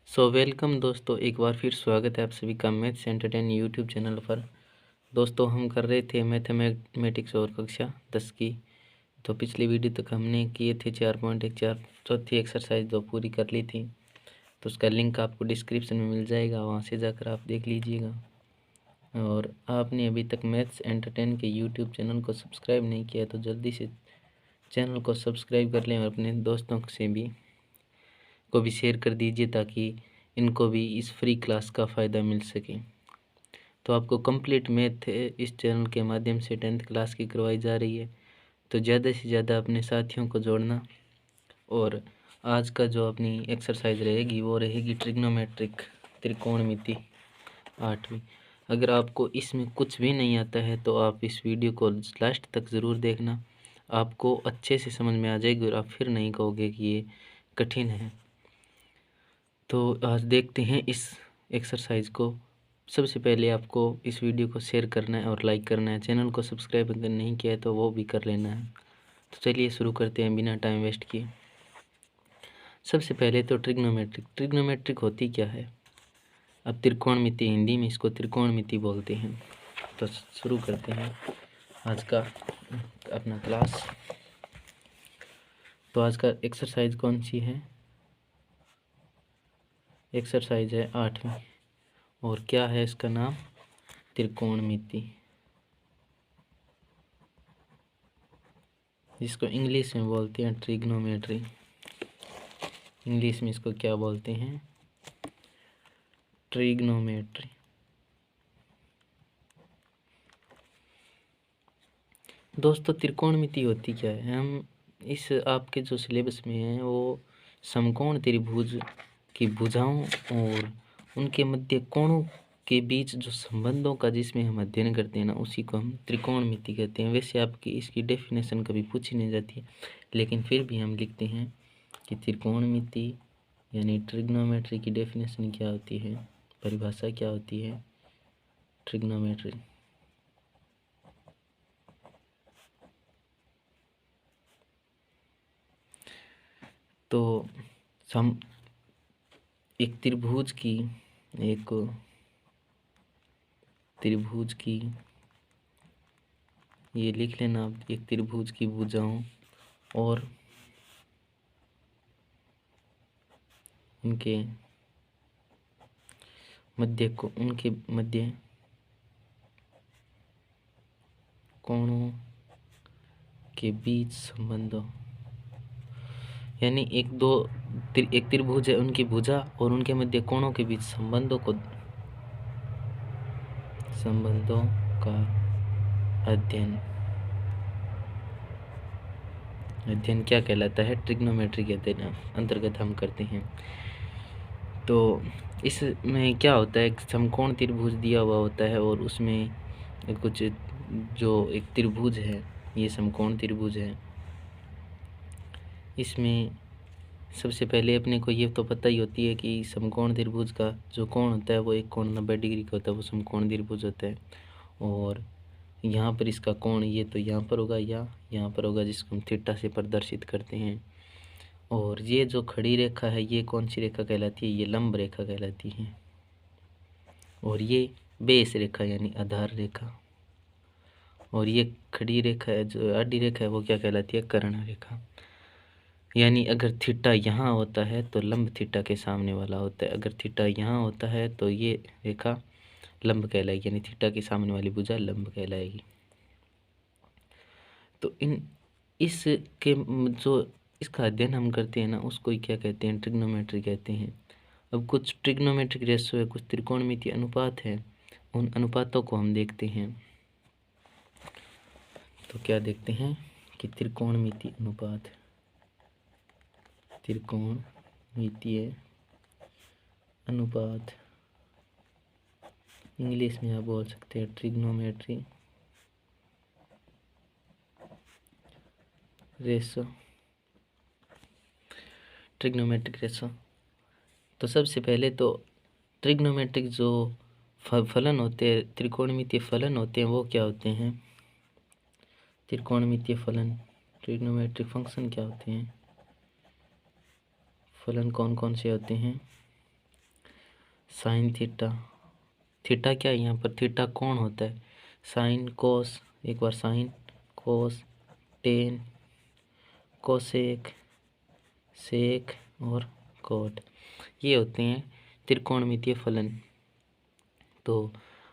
Welcome दोस्तों, एक बार फिर स्वागत है आप सभी का मैथ्स एंटरटेन यूट्यूब चैनल पर। दोस्तों, हम कर रहे थे मैथमेटिक्स और कक्षा 10 की। तो पिछली वीडियो तक हमने किए थे 4.14 चौथी एक्सरसाइज जो पूरी कर ली थी। तो उसका लिंक आपको डिस्क्रिप्शन में मिल जाएगा, वहाँ से जाकर आप देख लीजिएगा। और आपने अभी तक मैथ्स एंटरटेन के यूट्यूब चैनल को सब्सक्राइब नहीं किया तो जल्दी से चैनल को सब्सक्राइब कर लें और अपने दोस्तों से भी शेयर कर दीजिए ताकि इनको भी इस फ्री क्लास का फ़ायदा मिल सके। तो आपको कंप्लीट मैथ इस चैनल के माध्यम से 10th क्लास की करवाई जा रही है। तो ज़्यादा से ज़्यादा अपने साथियों को जोड़ना। और आज का जो अपनी एक्सरसाइज रहेगी वो रहेगी ट्रिग्नोमेट्रिक, त्रिकोणमिति 8वीं। अगर आपको इसमें कुछ भी नहीं आता है तो आप इस वीडियो को लास्ट तक ज़रूर देखना, आपको अच्छे से समझ में आ जाएगी और आप फिर नहीं कहोगे कि ये कठिन है। तो आज देखते हैं इस एक्सरसाइज को। सबसे पहले आपको इस वीडियो को शेयर करना है और लाइक करना है। चैनल को सब्सक्राइब अगर नहीं किया है तो वो भी कर लेना है। तो चलिए शुरू करते हैं बिना टाइम वेस्ट किए। सबसे पहले तो ट्रिग्नोमेट्रिक होती क्या है। अब त्रिकोणमिति, हिंदी में इसको त्रिकोणमिति बोलते हैं। तो शुरू करते हैं आज का अपना क्लास। तो आज का एक्सरसाइज कौन सी है? एक्सरसाइज है 8वीं। और क्या है इसका नाम? त्रिकोणमिति, जिसको इंग्लिश में बोलते हैं ट्रिग्नोमेट्री। इंग्लिश में इसको क्या बोलते हैं? ट्रिग्नोमेट्री। दोस्तों, त्रिकोणमिति होती क्या है? हम इस आपके जो सिलेबस में है वो समकोण त्रिभुज की भुजाओं और उनके मध्य कोणों के बीच जो संबंधों का जिसमें हम अध्ययन करते हैं ना, उसी को हम त्रिकोणमिति कहते हैं। वैसे आपकी इसकी डेफिनेशन कभी पूछी नहीं जाती है, लेकिन फिर भी हम लिखते हैं कि त्रिकोणमिति यानी ट्रिग्नोमेट्री की डेफिनेशन क्या होती है, परिभाषा क्या होती है ट्रिग्नोमेट्री। तो हम एक त्रिभुज की ये लिख लेना आप, एक त्रिभुज की भुजाओं और उनके मध्य कोणों के बीच संबंधों, यानी एक त्रिभुज है, उनकी भुजा और उनके मध्य कोणों के बीच संबंधों का अध्ययन क्या कहलाता है? ट्रिग्नोमेट्री के अंतर्गत हम करते हैं। तो इसमें क्या होता है? एक समकोण त्रिभुज दिया हुआ होता है और उसमें कुछ जो एक त्रिभुज है, ये समकोण त्रिभुज है। इसमें सबसे पहले अपने को ये तो पता ही होती है कि समकोण त्रिभुज का जो कोण होता है वो एक कोण 90 डिग्री का होता है, वो समकोण त्रिभुज होता है। और यहाँ पर इसका कोण ये तो यहाँ पर होगा या यहाँ पर होगा, जिसको हम थीटा से प्रदर्शित करते हैं। और ये जो खड़ी रेखा है ये कौन सी रेखा कहलाती है? ये लंब रेखा कहलाती है। और ये बेस रेखा यानी आधार रेखा। और ये खड़ी रेखा है, जो आडी रेखा है, वो क्या कहलाती है? कर्ण रेखा। यानी अगर थीटा यहाँ होता है तो लंब थीटा के सामने वाला होता है, अगर थीटा यहाँ होता है तो ये रेखा लंब कहलाएगी, यानी थीटा के सामने वाली भुजा लंब कहलाएगी। तो इसके जो इसका अध्ययन हम करते हैं ना, उसको ही क्या कहते हैं? ट्रिग्नोमेट्री कहते हैं। अब कुछ ट्रिग्नोमेट्रिक रेशो है, कुछ त्रिकोणमितीय अनुपात है, उन अनुपातों को हम देखते हैं। तो क्या देखते हैं कि त्रिकोणमितीय अनुपात, त्रिकोणमितीय अनुपात, इंग्लिश में आप बोल सकते हैं ट्रिग्नोमेट्री रेशो, ट्रिग्नोमेट्रिक रेशो। तो सबसे पहले तो ट्रिग्नोमेट्रिक जो फलन होते हैं, त्रिकोणमितीय फलन होते हैं, वो क्या होते हैं? त्रिकोणमितीय फलन, ट्रिग्नोमेट्रिक फंक्शन क्या होते हैं? फलन कौन कौन से होते हैं? साइन थीटा, थीटा क्या है यहाँ पर, थीटा कोण होता है। साइन कोस, एक बार sine cos tan cosec sec और कोट, ये होते हैं त्रिकोणमितीय फलन। तो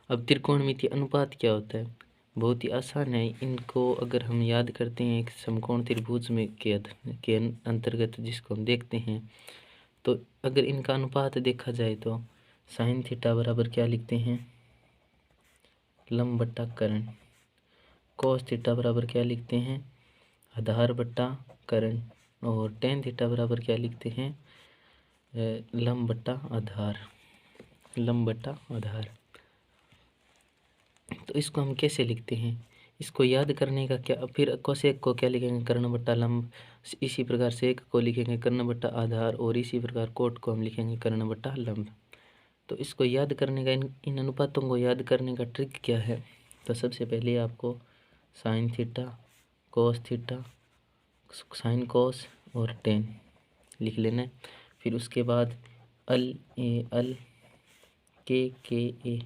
अब त्रिकोणमितीय अनुपात क्या होता है, बहुत ही आसान है। इनको अगर हम याद करते हैं एक समकोण त्रिभुज में के अंतर्गत जिसको हम देखते हैं, तो अगर इनका अनुपात देखा जाए तो साइन थीटा बराबर क्या लिखते हैं, लंब बट्टा कर्ण। कोस थीटा बराबर क्या लिखते हैं, आधार बट्टा कर्ण। और टेन थीटा बराबर क्या लिखते हैं, लंब बट्टा आधार, लंब बट्टा आधार। तो इसको हम कैसे लिखते हैं, इसको याद करने का क्या, फिर कोसेक को क्या लिखेंगे, कर्ण बट्टा लंब। इसी प्रकार सेक को लिखेंगे कर्ण बट्टा आधार, और इसी प्रकार कोट को हम लिखेंगे कर्ण बट्टा लंब। तो इसको याद करने का, इन अनुपातों को याद करने का ट्रिक क्या है, तो सबसे पहले आपको sign theta cos theta sine cos और टेन लिख लेना है। फिर उसके बाद अल के ए,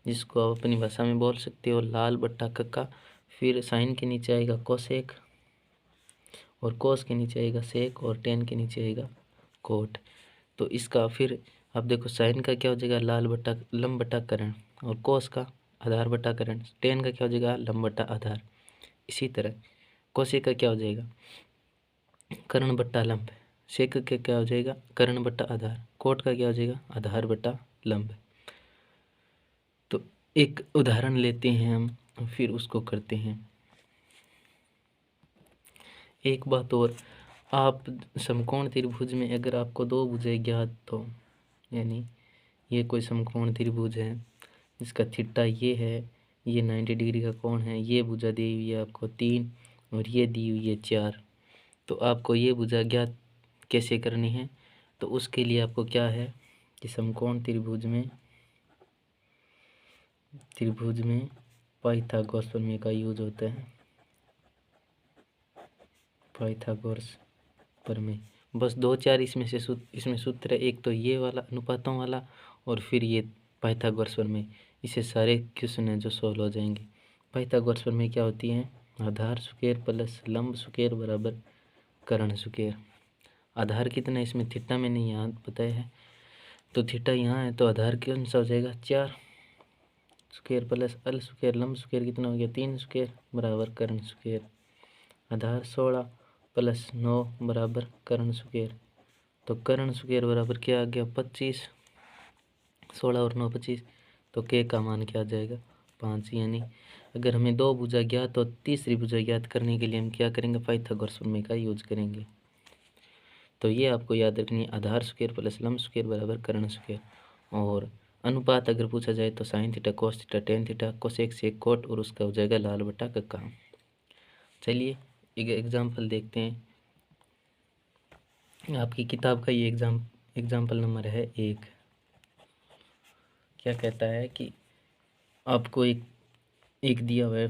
जिसको आप अपनी भाषा में बोल सकते हो लाल बट्टा कक्का। फिर साइन के नीचे आएगा कोसेक, और कोस के नीचे आएगा सेक, और टेन के नीचे आएगा कोट। तो इसका फिर आप देखो, साइन का क्या हो जाएगा, लाल बट्टा लंब बट्टा कर्ण, और कोस का आधार बट्टा कर्ण। टेन का क्या हो जाएगा, लंब बट्टा आधार। इसी तरह कोसेक का क्या हो जाएगा, कर्ण बट्टा लंब। सेक का क्या हो जाएगा, कर्ण बट्टा आधार। कोट का क्या हो जाएगा, आधार बट्टा लंब। तो एक उदाहरण लेते हैं हम, फिर उसको करते हैं। एक बात और, आप समकोण त्रिभुज में अगर आपको दो भुजाएं ज्ञात हो, यानी ये कोई समकोण त्रिभुज है जिसका थीटा ये है, ये 90 डिग्री का कोण है, ये भुजा दी हुई है आपको 3 और ये दी हुई है 4। तो आपको ये भुजा ज्ञात कैसे करनी है, तो उसके लिए आपको क्या है कि समकोण त्रिभुज में पाइथागोरस प्रमेय का यूज होता है। पाइथागोरस प्रमेय, बस 2-4 इसमें सूत्र है। एक तो ये वाला अनुपातों वाला, और फिर ये पाइथागोरस प्रमेय। इसे सारे क्वेश्चन हैं जो सॉल्व हो जाएंगे। पाइथागोरस प्रमेय क्या होती है, आधार स्क्वायर प्लस लंब स्क्वायर बराबर कर्ण स्क्वायर। आधार कितना है इसमें, थीटा में नहीं याद पता है, तो थीटा यहाँ है, तो आधार कौन सा हो जाएगा, 4 स्क्वायर प्लस अल स्क्वायर लंब स्क्वायर कितना हो गया, 3 स्क्वायर बराबर कर्ण स्क्वायर। आधार 16 प्लस 9 बराबर कर्ण स्क्वायर। तो कर्ण स्क्वायर बराबर क्या आ गया, 25। 16 और 9 25, तो के का मान क्या आ जाएगा, 5। यानी अगर हमें दो भुजा ज्ञात तो तीसरी भुजा ज्ञात करने के लिए हम क्या करेंगे, पाइथागोरस प्रमेय का यूज करेंगे। तो ये आपको याद रखनी है, आधार स्क्वायर प्लस लंब स्क्वायर बराबर कर्ण स्क्वायर। और अनुपात अगर पूछा जाए तो sine theta cos theta tan theta cosec sec cot, और उसका हो जाएगा लाल बटा कक्का। चलिए एक एग्जाम्पल देखते हैं। आपकी किताब का ये एग्जाम्पल नंबर है 1। क्या कहता है कि आपको एक दिया हुआ है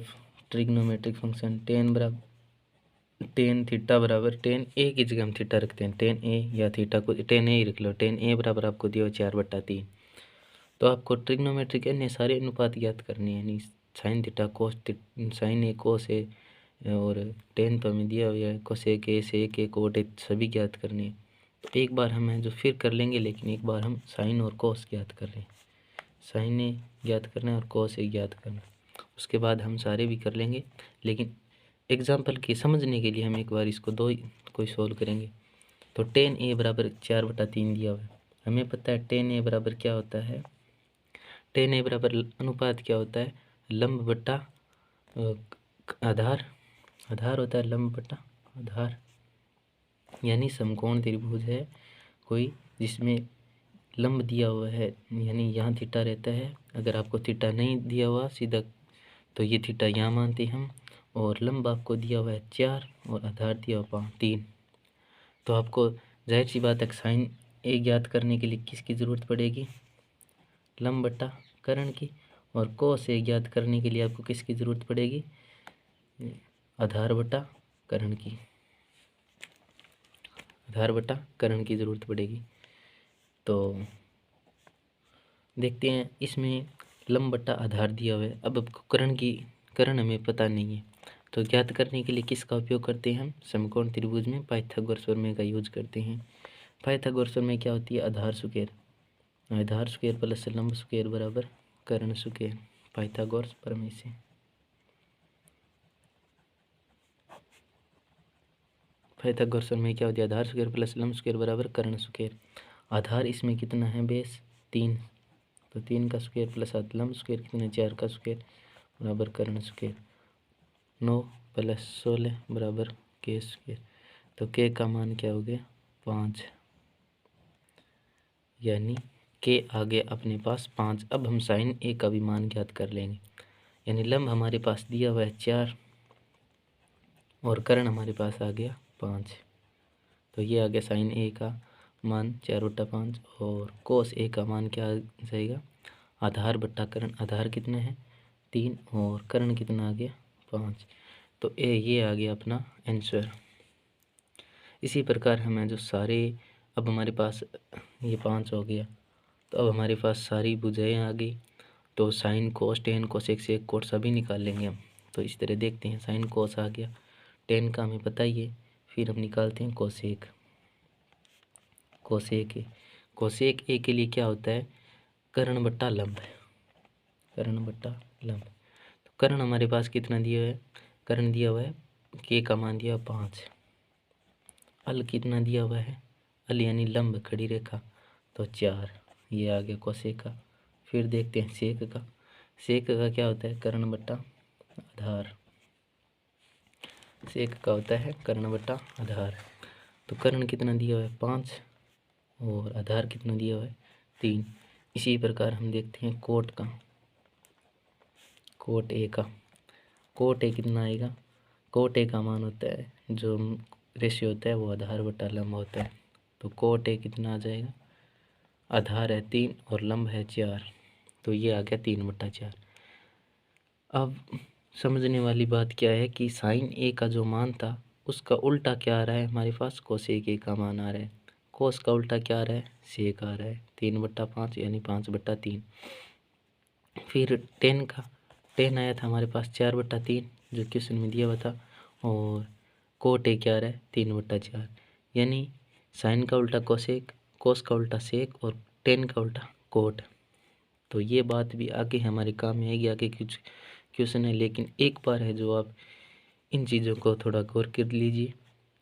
ट्रिग्नोमेट्रिक फंक्शन टेन थीटा बराबर, टेन ए की जगह हम थीटा रखते हैं, टेन ए या थीटा को टेन ए ही रख लो। टेन ए बराबर आपको दिया हुआ 4/3। तो आपको ट्रिग्नोमेट्रिक अन्य सारे अनुपात ज्ञात करने हैं, यानी साइन थीटा कोस साइन ए कोस ए, और टेन तो हमें दिया हुआ है cosec A sec A cot A, सभी ज्ञात करने हैं। तो एक बार हम जो फिर कर लेंगे, लेकिन एक बार हम साइन और कोस ज्ञात कर रहे हैं। साइन ए ज्ञात करना है और कोस ए ज्ञात करना, उसके बाद हम सारे भी कर लेंगे। लेकिन एग्जाम्पल के समझने के लिए हम एक बार इसको कोई सोल्व करेंगे। तो टेन ए बराबर 4/3 दिया हुआ है। हमें पता है टेन ए बराबर क्या होता है, टेन ए बराबर अनुपात क्या होता है, लंब बट्टा आधार। आधार होता है लंब बट्टा आधार। यानी समकोण त्रिभुज है कोई जिसमें लंब दिया हुआ है, यानी यहाँ थीटा रहता है। अगर आपको थीटा नहीं दिया हुआ सीधा, तो ये थीटा यहाँ मानते हम, और लंब आपको दिया हुआ है 4 और आधार दिया हुआ 3। तो आपको जाहिर सी बात है साइन ए ज्ञात करने के लिए किसकी ज़रूरत पड़ेगी, लंब बट्टा कर्ण की। और कोस ए ज्ञात करने के लिए आपको किसकी ज़रूरत पड़ेगी, आधार बट्टा कर्ण की। आधार बट्टा कर्ण की ज़रूरत पड़ेगी। तो देखते हैं इसमें लंब बटा आधार दिया हुआ है। अब कर्ण हमें पता नहीं है, तो ज्ञात करने के लिए किसका उपयोग करते हैं हम? समकोण त्रिभुज में पाइथागोरस प्रमेय का यूज करते हैं। पाइथागोरस प्रमेय क्या होती है? आधार स्क्वायर प्लस लंब स्क्वायर बराबर कर्ण स्क्वायर, पाइथागोरस प्रमेय से। पाइथागोरस प्रमेय क्या होती है? आधार स्क्वायर प्लस लंब स्क्वायर बराबर कर्ण स्क्वायर। आधार इसमें कितना है? बेस 3, तो 3 का स्क्वायर प्लस लंब स्क्वायर कितना? 4 का स्क्वायर बराबर कर्ण स्क्वायर। 9 प्लस 16 बराबर के स्क्वायर, तो के का मान क्या हो गया? 5, यानी के आ गया अपने पास 5। अब हम साइन ए का भी मान ज्ञात कर लेंगे, यानी लंब हमारे पास दिया हुआ है 4 और कर्ण हमारे पास आ गया 5, तो ये आ गया साइन ए का मान 4/5। और कोस ए का मान क्या आ जाएगा? आधार बट्टा कर्ण। आधार कितना है? 3 और कर्ण कितना आ गया? 5, तो ये आ गया अपना आंसर। इसी प्रकार हमें जो सारे, अब हमारे पास ये 5 हो गया, तो अब हमारे पास सारी भुजाएं आ गई, तो sine cos tan cosec sec cot सभी निकाल लेंगे हम। तो इस तरह देखते हैं, साइन कोस आ गया, टेन का हमें पता ही है, फिर हम निकालते हैं कोसेक। कोसेक ए के लिए क्या होता है? कर्ण बट्टा लंब, कर्ण बट्टा लंब। तो कर्ण हमारे पास कितना दिया हुआ है? कर्ण दिया हुआ है, के का मान दिया 5, अल कितना दिया हुआ है? अल यानी लंब खड़ी रेखा, तो 4, ये आ गया कोसेक का। फिर देखते हैं सेक का। सेक का क्या होता है? कर्ण बट्टा आधार। सेक का होता है कर्ण बट्टा आधार। तो कर्ण कितना दिया हुआ है? 5 और आधार कितना दिया हुआ है? 3। इसी प्रकार हम देखते हैं कोट का। कोट ए का, कोट ए कितना आएगा? कोट ए का मान होता है, जो रेशियो होता है वो आधार बटा लंब होता है, तो कोट ए कितना आ जाएगा? आधार है 3 और लंब है 4, तो ये आ गया 3/4। अब समझने वाली बात क्या है कि साइन ए का जो मान था उसका उल्टा क्या आ रहा है हमारे पास? कोसेक ए का मान आ रहा है। कोस का उल्टा क्या आ रहा है? सेक आ रहा है, 3/5 यानी 5/3। फिर टेन का, टेन आया था हमारे पास 4/3 जो क्वेश्चन में दिया हुआ था, और कोट ए क्या आ रहा है? 3/4, यानी साइन का उल्टा कोसेक, कोस का उल्टा सेक और टेन का उल्टा कोट। तो ये बात भी आगे हमारे काम में आएगी, आगे कुछ क्वेश्चन है, लेकिन एक बार है जो आप इन चीज़ों को थोड़ा गौर कर लीजिए,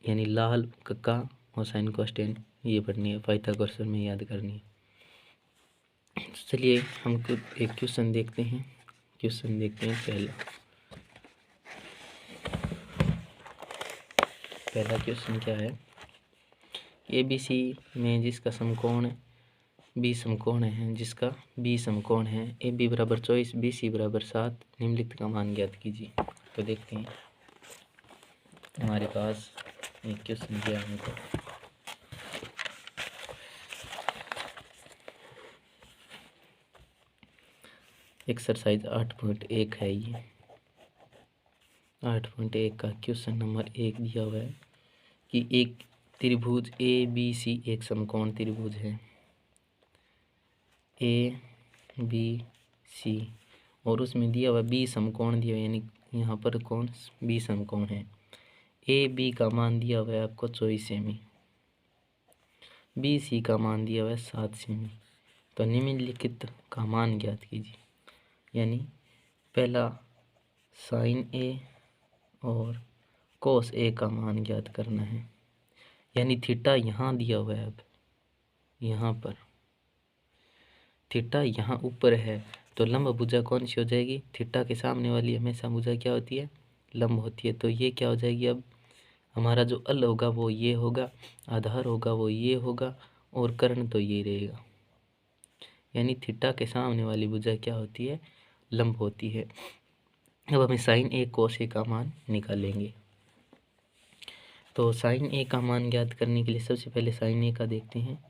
यानी लाल कक्का और साइन कोस्टेन ये पढ़नी है, पाइथागोरस में याद करनी है। चलिए हम कुछ एक क्वेश्चन देखते हैं। क्वेश्चन देखते हैं पहला क्वेश्चन क्या है? ABC में जिसका समकोण बी समकोण है, जिसका बी समकोण है, AB बराबर 24 BC बराबर 7, निम्नलिखित का मान ज्ञात कीजिए। तो देखते हैं, हमारे पास एक क्वेश्चन दिया है हमको। एक्सरसाइज 8.1 है, ये 8.1 का क्वेश्चन नंबर 1 दिया हुआ है कि एक त्रिभुज ABC एक समकोण त्रिभुज है ABC, और उसमें दिया हुआ B समकोण दिया हुआ, यानी यहाँ पर कौन B समकोण है। AB का मान दिया हुआ है आपको 24 सेमी, BC का मान दिया हुआ है 7 सेमी। तो निम्नलिखित का मान ज्ञात कीजिए, यानी पहला साइन ए और कोस ए का मान ज्ञात करना है, यानी थीटा यहाँ दिया हुआ है। अब यहाँ पर थीटा यहाँ ऊपर है, तो लंब भुजा कौन सी हो जाएगी? थीटा के सामने वाली हमेशा भुजा क्या होती है? लंब होती है। तो ये क्या हो जाएगी? अब हमारा जो अल होगा वो ये होगा, आधार होगा वो ये होगा, और कर्ण तो ये रहेगा, यानी थीटा के सामने वाली भुजा क्या होती है? लंब होती है। अब हमें साइन ए कोस ए का मान निकालेंगे। तो साइन ए का मान ज्ञात करने के लिए सबसे पहले साइन ए का देखते हैं।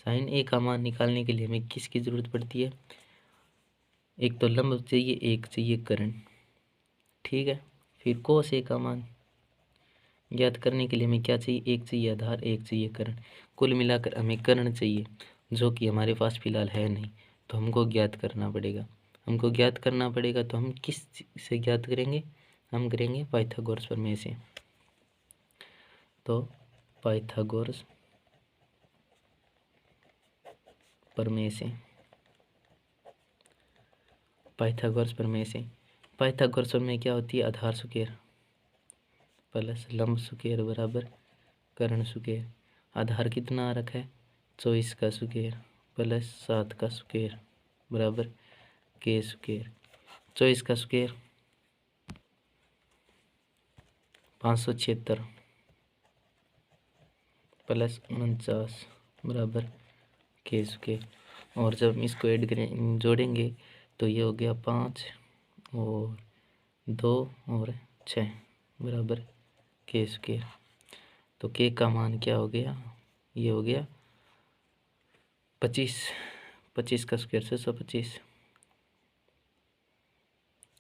साइन ए का मान निकालने के लिए हमें किसकी ज़रूरत पड़ती है? एक तो लंब चाहिए, एक चाहिए कर्ण, ठीक है। फिर कोस ए का मान ज्ञात करने के लिए हमें क्या चाहिए? एक चाहिए आधार, एक चाहिए कर्ण। कुल मिलाकर हमें कर्ण चाहिए, जो कि हमारे पास फिलहाल है नहीं, तो हमको ज्ञात करना पड़ेगा। हमको ज्ञात करना पड़ेगा तो हम किस से ज्ञात करेंगे? हम करेंगे पाइथागोरस प्रमेय से। तो पाइथागोरस प्रमेय से, पाइथागोरस प्रमेय से। पाइथागोरस प्रमेय क्या होती है? आधार स्क्वायर प्लस लंब स्क्वायर बराबर कर्ण स्क्वायर। आधार कितना आ रखा है? 24 का स्क्वायर प्लस 7 का स्क्वायर बराबर के स्क्वायर। 24 का स्क्वायर 576 प्लस 49 बराबर के स्क्वायर। और जब हम इसको ऐड करें, जोड़ेंगे, तो ये हो गया 5 और 2 और 6 बराबर के स्क्वायर। तो के का मान क्या हो गया? ये हो गया 25। 25 का स्क्वायर 625।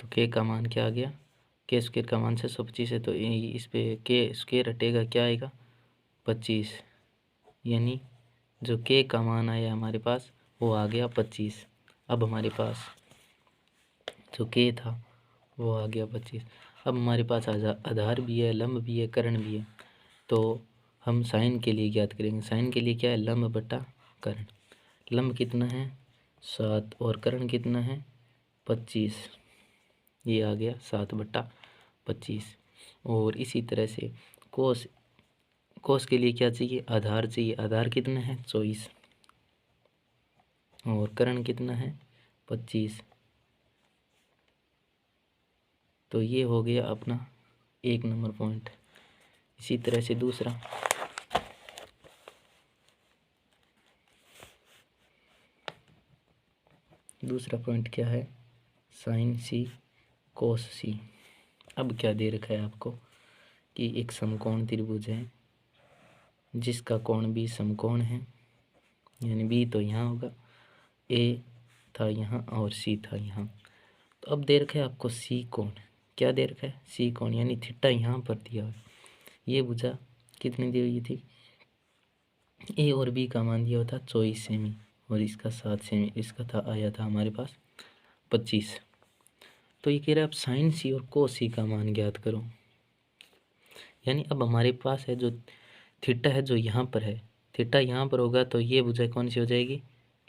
तो के का मान क्या आ गया? के स्क्वायर का मान 625 है, तो इस पे के स्क्वायर हटेगा, क्या आएगा? 25। यानी जो के का मान आया हमारे पास वो आ गया 25। अब हमारे पास जो के था वो आ गया 25। अब हमारे पास आधार भी है, लंब भी है, कर्ण भी है। तो हम साइन के लिए ज्ञात करेंगे। साइन के लिए क्या है? लंब बटा कर्ण। लंब कितना है? 7 और कर्ण कितना है? 25। ये आ गया 7/25। और इसी तरह से कोस, कोस के लिए क्या चाहिए? आधार चाहिए। आधार कितना है? 24 और कर्ण कितना है? 25। तो ये हो गया अपना 1 नंबर पॉइंट। इसी तरह से दूसरा पॉइंट क्या है? साइन सी कोस सी। अब क्या दे रखा है आपको कि एक समकोण त्रिभुज है जिसका कोण भी समकोण है, यानी बी तो यहाँ होगा, ए था यहाँ और सी था यहाँ। तो अब दे रखा है आपको सी कोण। क्या दे रखा है? सी कोण, यानी थीटा यहाँ पर दिया हुआ है। ये भुजा कितनी दी हुई थी? ए और बी का मान दिया हुआ था 24 सेमी और इसका 7 सेमी। इसका था आया था हमारे पास 25। तो ये कह रहा है आप साइन सी और कोस सी का मान ज्ञात करो। यानी अब हमारे पास है जो थीटा है जो यहाँ पर है, थीटा यहाँ पर होगा तो ये भुजा कौन सी हो जाएगी?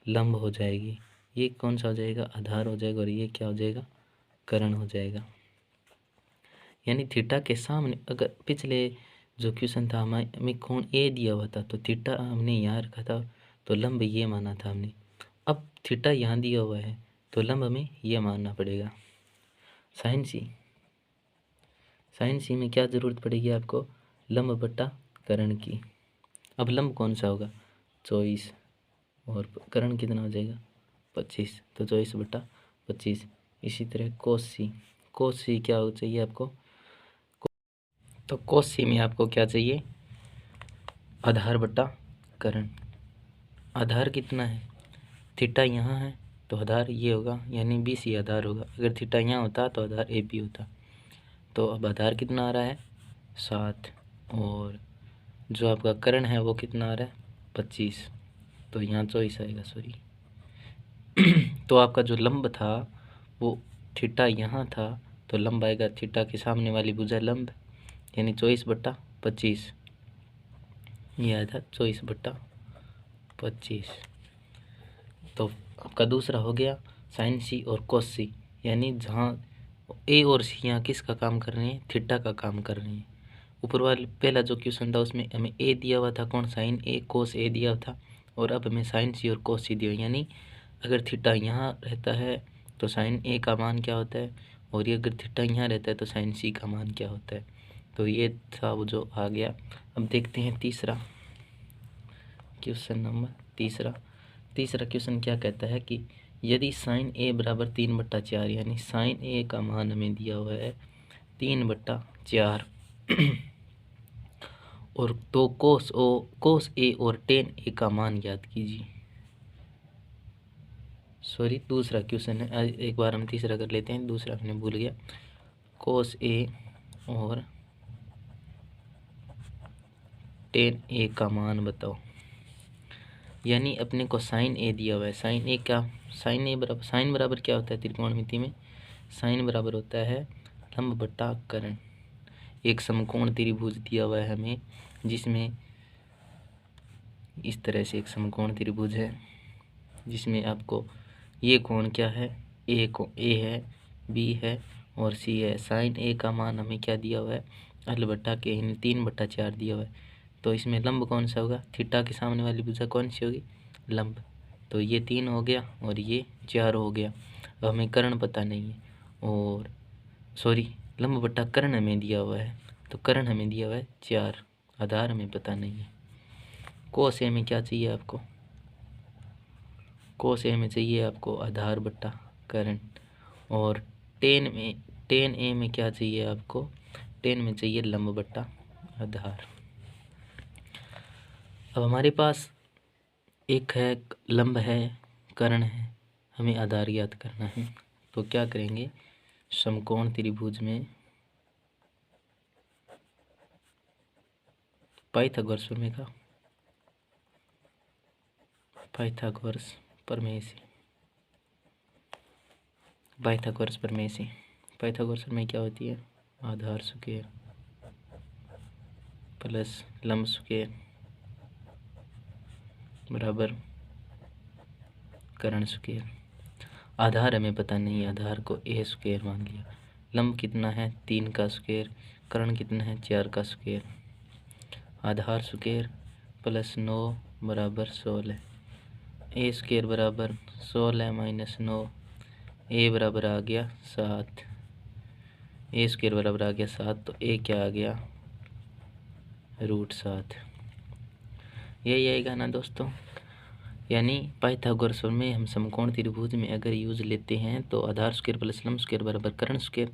लंब हो जाएगी। ये कौन सा हो जाएगा? आधार हो जाएगा। और ये क्या हो जाएगा? कर्ण हो जाएगा। यानी थीटा के सामने, अगर पिछले जो क्वेश्चन था हमें कोण ए दिया हुआ था तो थीटा हमने यहाँ रखा था तो लंब ये माना था हमने। अब थीटा यहाँ दिया हुआ है तो लंब हमें ये मानना पड़ेगा। साइन सी में क्या ज़रूरत पड़ेगी आपको? लंब बटा कर्ण की। अब लंब कौन सा होगा? 24 और कर्ण कितना हो जाएगा? 25। तो 24/25। इसी तरह कोस सी क्या हो चाहिए आपको? तो कोस सी में आपको क्या चाहिए? आधार बटा कर्ण। आधार कितना है? थीटा यहाँ है तो आधार ये होगा, यानी BC आधार होगा। अगर थीटा यहाँ होता तो आधार AB होता। तो अब आधार कितना आ रहा है? 7 और जो आपका कर्ण है वो कितना आ रहा है? 25। तो यहाँ 24 आएगा, सॉरी। तो आपका जो लंब था वो थीटा यहाँ था तो लंब आएगा थीटा के सामने वाली भुजा लंब, यानी 24/25। ये आया था 24/25। तो आपका दूसरा हो गया साइन सी और कोस सी, यानी जहाँ ए और सी यहाँ किसका काम कर रहे हैं? थीटा का काम कर रहे हैं। ऊपर वाले पहला जो क्वेश्चन था उसमें हमें ए दिया हुआ था, कौन? साइन ए कोस ए दिया था। और अब हमें साइन सी और कोस सी दिया, यानी अगर थीटा यहाँ रहता है तो साइन ए का मान क्या होता है, और ये अगर थीटा यहाँ रहता है तो साइन सी का मान क्या होता है। तो ये था वो जो आ गया। अब देखते हैं तीसरा क्वेश्चन नंबर तीसरा क्वेश्चन क्या कहता है कि यदि साइन ए बराबर 3/4, यानी साइन ए का मान हमें दिया हुआ है 3/4 और तो कोस ए और टेन ए का मान ज्ञात कीजिए। सॉरी, दूसरा क्वेश्चन है, एक बार हम तीसरा कर लेते हैं, दूसरा हमने भूल गया। कोस ए और टेन ए का मान बताओ। यानी अपने को साइन ए दिया हुआ है। साइन ए क्या, साइन बराबर क्या होता है त्रिकोणमिति में? साइन बराबर होता है लंब बटा कर्ण। एक समकोण त्रिभुज दिया हुआ है हमें, जिसमें इस तरह से एक समकोण त्रिभुज है, जिसमें आपको ये कोण क्या है, ए है, बी है और सी है। साइन ए का मान हमें क्या दिया हुआ है, l बटा के, यानी 3/4 दिया हुआ है। तो इसमें लंब कौन सा होगा, थीटा के सामने वाली भुजा कौन सी होगी, लंब। तो ये 3 हो गया और ये 4 हो गया। अब हमें कर्ण पता नहीं है, और सॉरी लंब बटा कर्ण हमें दिया हुआ है, तो कर्ण हमें दिया हुआ है 4, आधार हमें पता नहीं है। कोस ए में क्या चाहिए आपको, कोस ए में चाहिए आपको आधार बटा कर्ण, और टेन ए में क्या चाहिए आपको, टेन में चाहिए लंब बटा आधार। अब हमारे पास एक है लंब है, कर्ण है, हमें आधार ज्ञात करना है। तो क्या करेंगे, समकोण त्रिभुज में पाइथागोरस प्रमेय का, पाइथागोरस प्रमेय से, पाइथागोरस प्रमेय से, पाइथागोरस प्रमेय क्या होती है, आधार स्क्वायर प्लस लंब स्क्वायर बराबर कर्ण स्क्वायर। आधार हमें पता नहीं, आधार को ए स्क्वायर मान लिया। लंब कितना है, 3 का स्क्वायर, कर्ण कितना है, 4 का स्क्वायर। आधार स्क्वायर प्लस 9 बराबर 16, ए स्क्वायर बराबर 16 माइनस 9, ए बराबर आ गया 7, ए स्क्वायर बराबर आ गया 7, तो ए क्या आ गया, √7। यही आएगा ना दोस्तों। यानी पाइथागोरस में हम समकोण त्रिभुज में अगर यूज लेते हैं तो आधार स्क्वायर प्लस लंब स्क्वायर बराबर कर्ण स्क्वायर।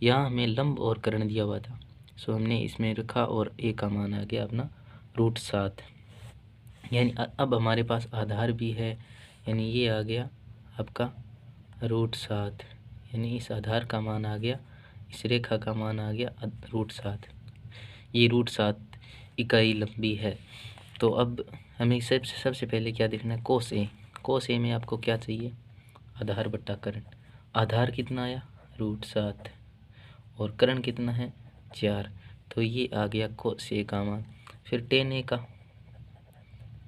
यहाँ हमें लंब और कर्ण दिया हुआ था, सो हमने इसमें रखा और ए का मान आ गया अपना √7। यानी अब हमारे पास आधार भी है, यानी ये आ गया आपका √7, यानी इस आधार का मान आ गया, इस रेखा का मान आ गया √7। ये √7 इकाई लंबी है। तो अब हमें सबसे पहले क्या देखना है, कोस ए। कोस ए में आपको क्या चाहिए, आधार बटा कर्ण। आधार कितना आया, √7, और कर्ण कितना है, 4। तो ये आ गया कोस ए का मान। फिर टेन ए का,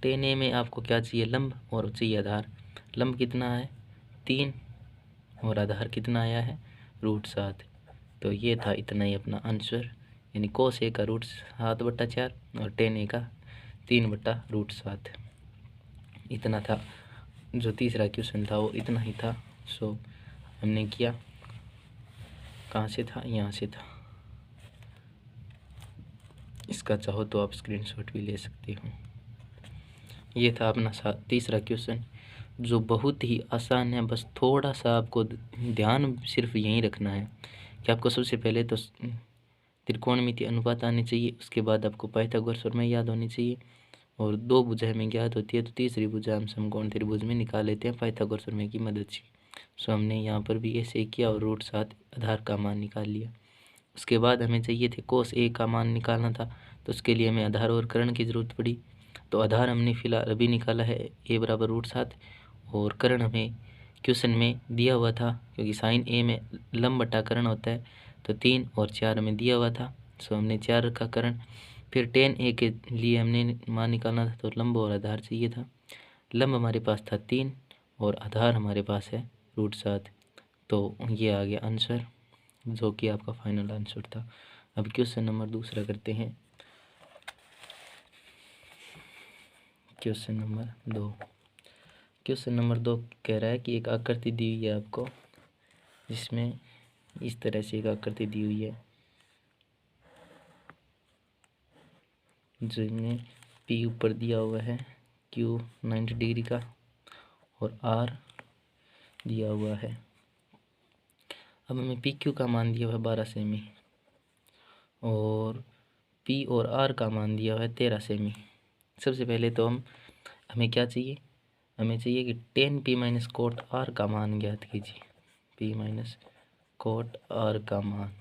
टेन ए में आपको क्या चाहिए, लंब और चाहिए आधार। लंब कितना है, 3, और आधार कितना आया है, √7। तो ये था इतना ही अपना आंसर, यानी कोस ए का √7/4 और टेन ए का 3/√7। इतना था, जो तीसरा क्वेश्चन था वो इतना ही था। सो हमने किया, कहाँ से था, यहाँ से था। इसका चाहो तो आप स्क्रीनशॉट भी ले सकते हो। ये था अपना तीसरा क्वेश्चन, जो बहुत ही आसान है। बस थोड़ा सा आपको ध्यान सिर्फ यहीं रखना है कि आपको सबसे पहले तो त्रिकोणमिति अनुपात आने चाहिए, उसके बाद आपको पाइथागोरस प्रमेय याद होनी चाहिए, और 2 भुजा हमें ज्ञात होती है तो तीसरी भुजा हम समकोण त्रिभुज में निकाल लेते हैं पाइथागोरस प्रमेय की मदद से। सो हमने यहाँ पर भी ऐसे किया और √7 आधार का मान निकाल लिया। उसके बाद हमें चाहिए थे कोस ए का मान निकालना था, तो उसके लिए हमें आधार और कर्ण की ज़रूरत पड़ी। तो आधार हमने फिलहाल अभी निकाला है, ए बराबर √7, और कर्ण हमें क्वेश्चन में दिया हुआ था, क्योंकि साइन ए में लंब बटा कर्ण होता है, तो 3 और 4 हमें दिया हुआ था। सो हमने 4 रखा कर्ण। फिर टेन ए के लिए हमने मान निकालना था, तो लंब और आधार चाहिए था। लंब हमारे पास था 3 और आधार हमारे पास है √7। तो ये आ गया आंसर, जो कि आपका फाइनल आंसर था। अब क्वेश्चन नंबर दूसरा करते हैं, क्वेश्चन नंबर 2। क्वेश्चन नंबर 2 कह रहा है कि एक आकृति दी हुई है आपको, जिसमें इस तरह से एक आकृति दी हुई है, जिसमें P ऊपर दिया हुआ है, Q 90 डिग्री का, और R दिया हुआ है। अब हमें PQ का मान दिया हुआ है 12 सेमी, और P और R का मान दिया हुआ है 13 सेमी। सबसे पहले तो हमें क्या चाहिए, हमें चाहिए कि tan P - cot R का मान ज्ञात कीजिए। P - cot R का मान,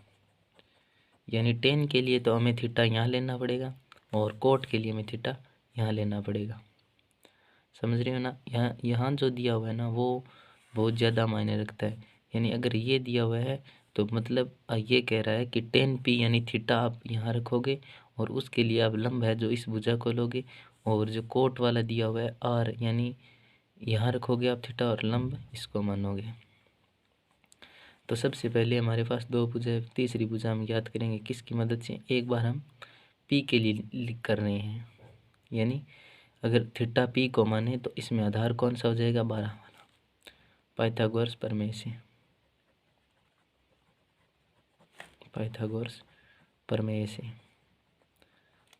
यानी tan के लिए तो हमें थीटा यहाँ लेना पड़ेगा, और कोट के लिए हमें थीटा यहाँ लेना पड़ेगा। समझ रहे हो ना। यहाँ यहाँ जो दिया हुआ है ना वो बहुत ज़्यादा मायने रखता है। यानी अगर ये दिया हुआ है तो मतलब ये कह रहा है कि टेन पी यानी थीटा आप यहाँ रखोगे और उसके लिए आप लंब है जो इस भुजा को लोगे, और जो कोट वाला दिया हुआ है आर यानी यहाँ रखोगे आप थीटा और लंब इसको मानोगे। तो सबसे पहले हमारे पास दो भुजा है, तीसरी भुजा हम याद करेंगे किसकी मदद से। एक बार हम पी के लिए कर रहे हैं, यानी अगर थीटा पी को माने तो इसमें आधार कौन सा हो जाएगा, 12 वाला, पाइथागोरस प्रमेय से। पाइथागोरस प्रमेय से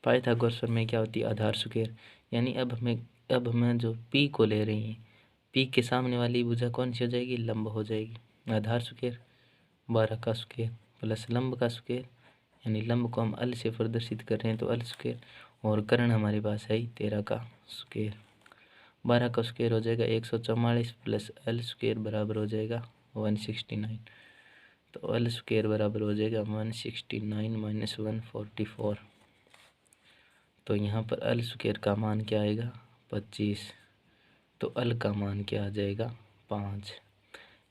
पाइथागोरस प्रमेय क्या होती है, आधार स्क्वायर। यानी अब हमें जो पी को ले रही हैं, पी के सामने वाली भुजा कौन सी हो जाएगी, लंब हो जाएगी। आधार स्क्वायर 12 का स्क्वायर प्लस लंब का स्क्वायर, यानी लंब को हम अल से प्रदर्शित कर रहे हैं तो अल स्क्वायर, और कर्ण हमारे पास है 13 का स्क्वायर। 12 का स्क्वायर हो जाएगा 144 प्लस एल स्क्वायर बराबर हो जाएगा 169। तो एल स्क्वायर बराबर हो जाएगा 169 माइनस 144। तो यहाँ पर एल स्क्वायर का मान क्या आएगा, 25। तो एल का मान क्या आ जाएगा, 5।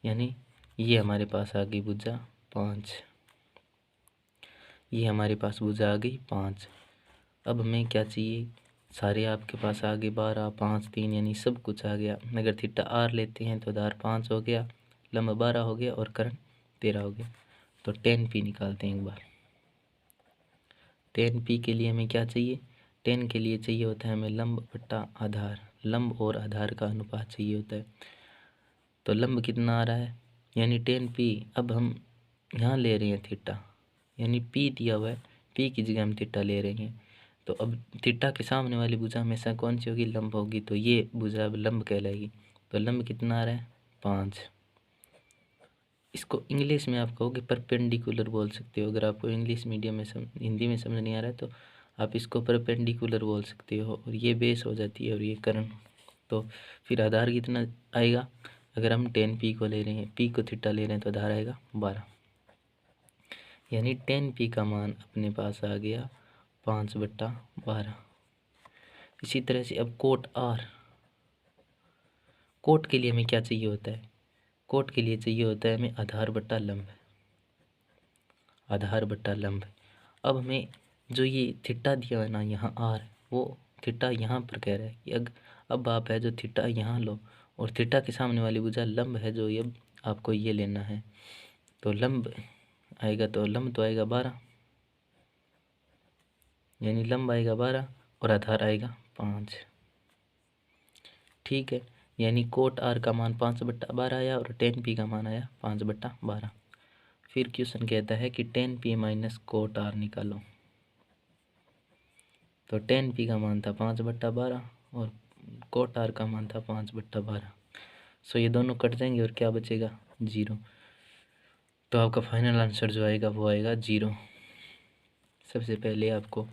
यानी ये हमारे पास आ गई भुजा 5। ये हमारे पास भुजा आ गई 5। अब हमें क्या चाहिए, सारे आपके पास आ गए 12, 5, 3, यानी सब कुछ आ गया। अगर थीटा आर लेते हैं तो आधार 5 हो गया, लंब 12 हो गया और कर्ण 13 हो गया। तो टेन पी निकालते हैं एक बार। टेन पी के लिए हमें क्या चाहिए, टेन के लिए चाहिए होता है हमें लंब बट्टा आधार, लंब और आधार का अनुपात चाहिए होता है। तो लंब कितना आ रहा है, यानी टेन पी, अब हम यहाँ ले रहे हैं थीटा, यानी पी दिया हुआ है, पी की जगह हम थीटा ले रहे हैं। तो अब थीटा के सामने वाली भुजा हमेशा कौन सी होगी, लंब होगी। तो ये भुजा अब लंब कहलाएगी। तो लंब कितना आ रहा है, 5। इसको इंग्लिश में आप कहोगे परपेंडिकुलर बोल सकते हो। अगर आपको इंग्लिश मीडियम में हिंदी में समझ नहीं आ रहा है तो आप इसको परपेंडिकुलर बोल सकते हो, और ये बेस हो जाती है और ये कर्ण। तो फिर आधार कितना आएगा, अगर हम 10 पी को ले रहे हैं, पी को थीटा ले रहे हैं तो आधार आएगा 12। यानी 10 पी का मान अपने पास आ गया 5/12। इसी तरह से अब कोट आर, कोट के लिए हमें क्या चाहिए होता है, कोट के लिए चाहिए होता है हमें आधार बट्टा लंब, आधार बट्टा लंब। अब हमें जो ये थीटा दिया है ना यहाँ आर, वो थीटा यहाँ पर कह रहा है कि अब आप है जो थीटा यहाँ लो, और थीटा के सामने वाली भुजा लंब है जो ये आपको ये लेना है। तो लंब आएगा, तो लंब तो आएगा 12, यानी लंब आएगा 12 और आधार आएगा 5। ठीक है, यानी कोट आर का मान 5/12 आया और 10 पी का मान आया 5/12। फिर क्वेश्चन कहता है कि 10 पी माइनस कोट आर निकालो। तो 10 पी का मान था 5/12 और कोट आर का मान था 5/12। सो ये दोनों कट जाएंगे और क्या बचेगा, 0। तो आपका फाइनल आंसर जो आएगा वो आएगा 0। सबसे पहले आपको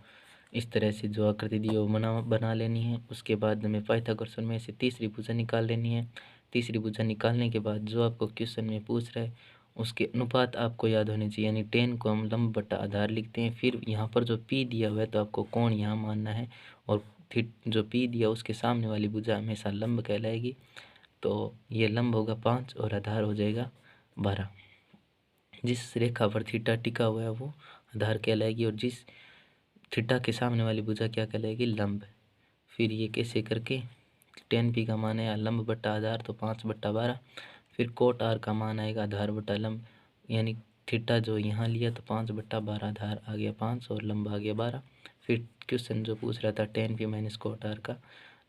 इस तरह से जो आकृति दी है वो बना लेनी है। उसके बाद हमें पाइथागोरस में से तीसरी भुजा निकाल लेनी है। तीसरी भुजा निकालने के बाद जो आपको क्वेश्चन में पूछ रहा है उसके अनुपात आपको याद होने चाहिए, यानी 10 को हम लंब बट्टा आधार लिखते हैं। फिर यहाँ पर जो पी दिया हुआ है तो आपको कोण यहाँ मानना है, और फिर जो पी दिया उसके सामने वाली भुजा हमेशा लंब कहलाएगी। तो ये लंब होगा 5 और आधार हो जाएगा 12। जिस रेखा पर थीटा टिका हुआ है वो आधार कहलाएगी, और जिस थीटा के सामने वाली भुजा क्या कहलाएगी, लंब। फिर ये कैसे करके 10 पी का मान आया लंब बट्टा आधार तो 5/12। फिर कोट आर का मान आएगा आधार बट्टा लंब, यानी थीटा जो यहाँ लिया तो 5/12, आधार आ गया 5 और लंब आ गया 12। फिर क्वेश्चन जो पूछ रहा था 10 पी माइनस कोट आर का,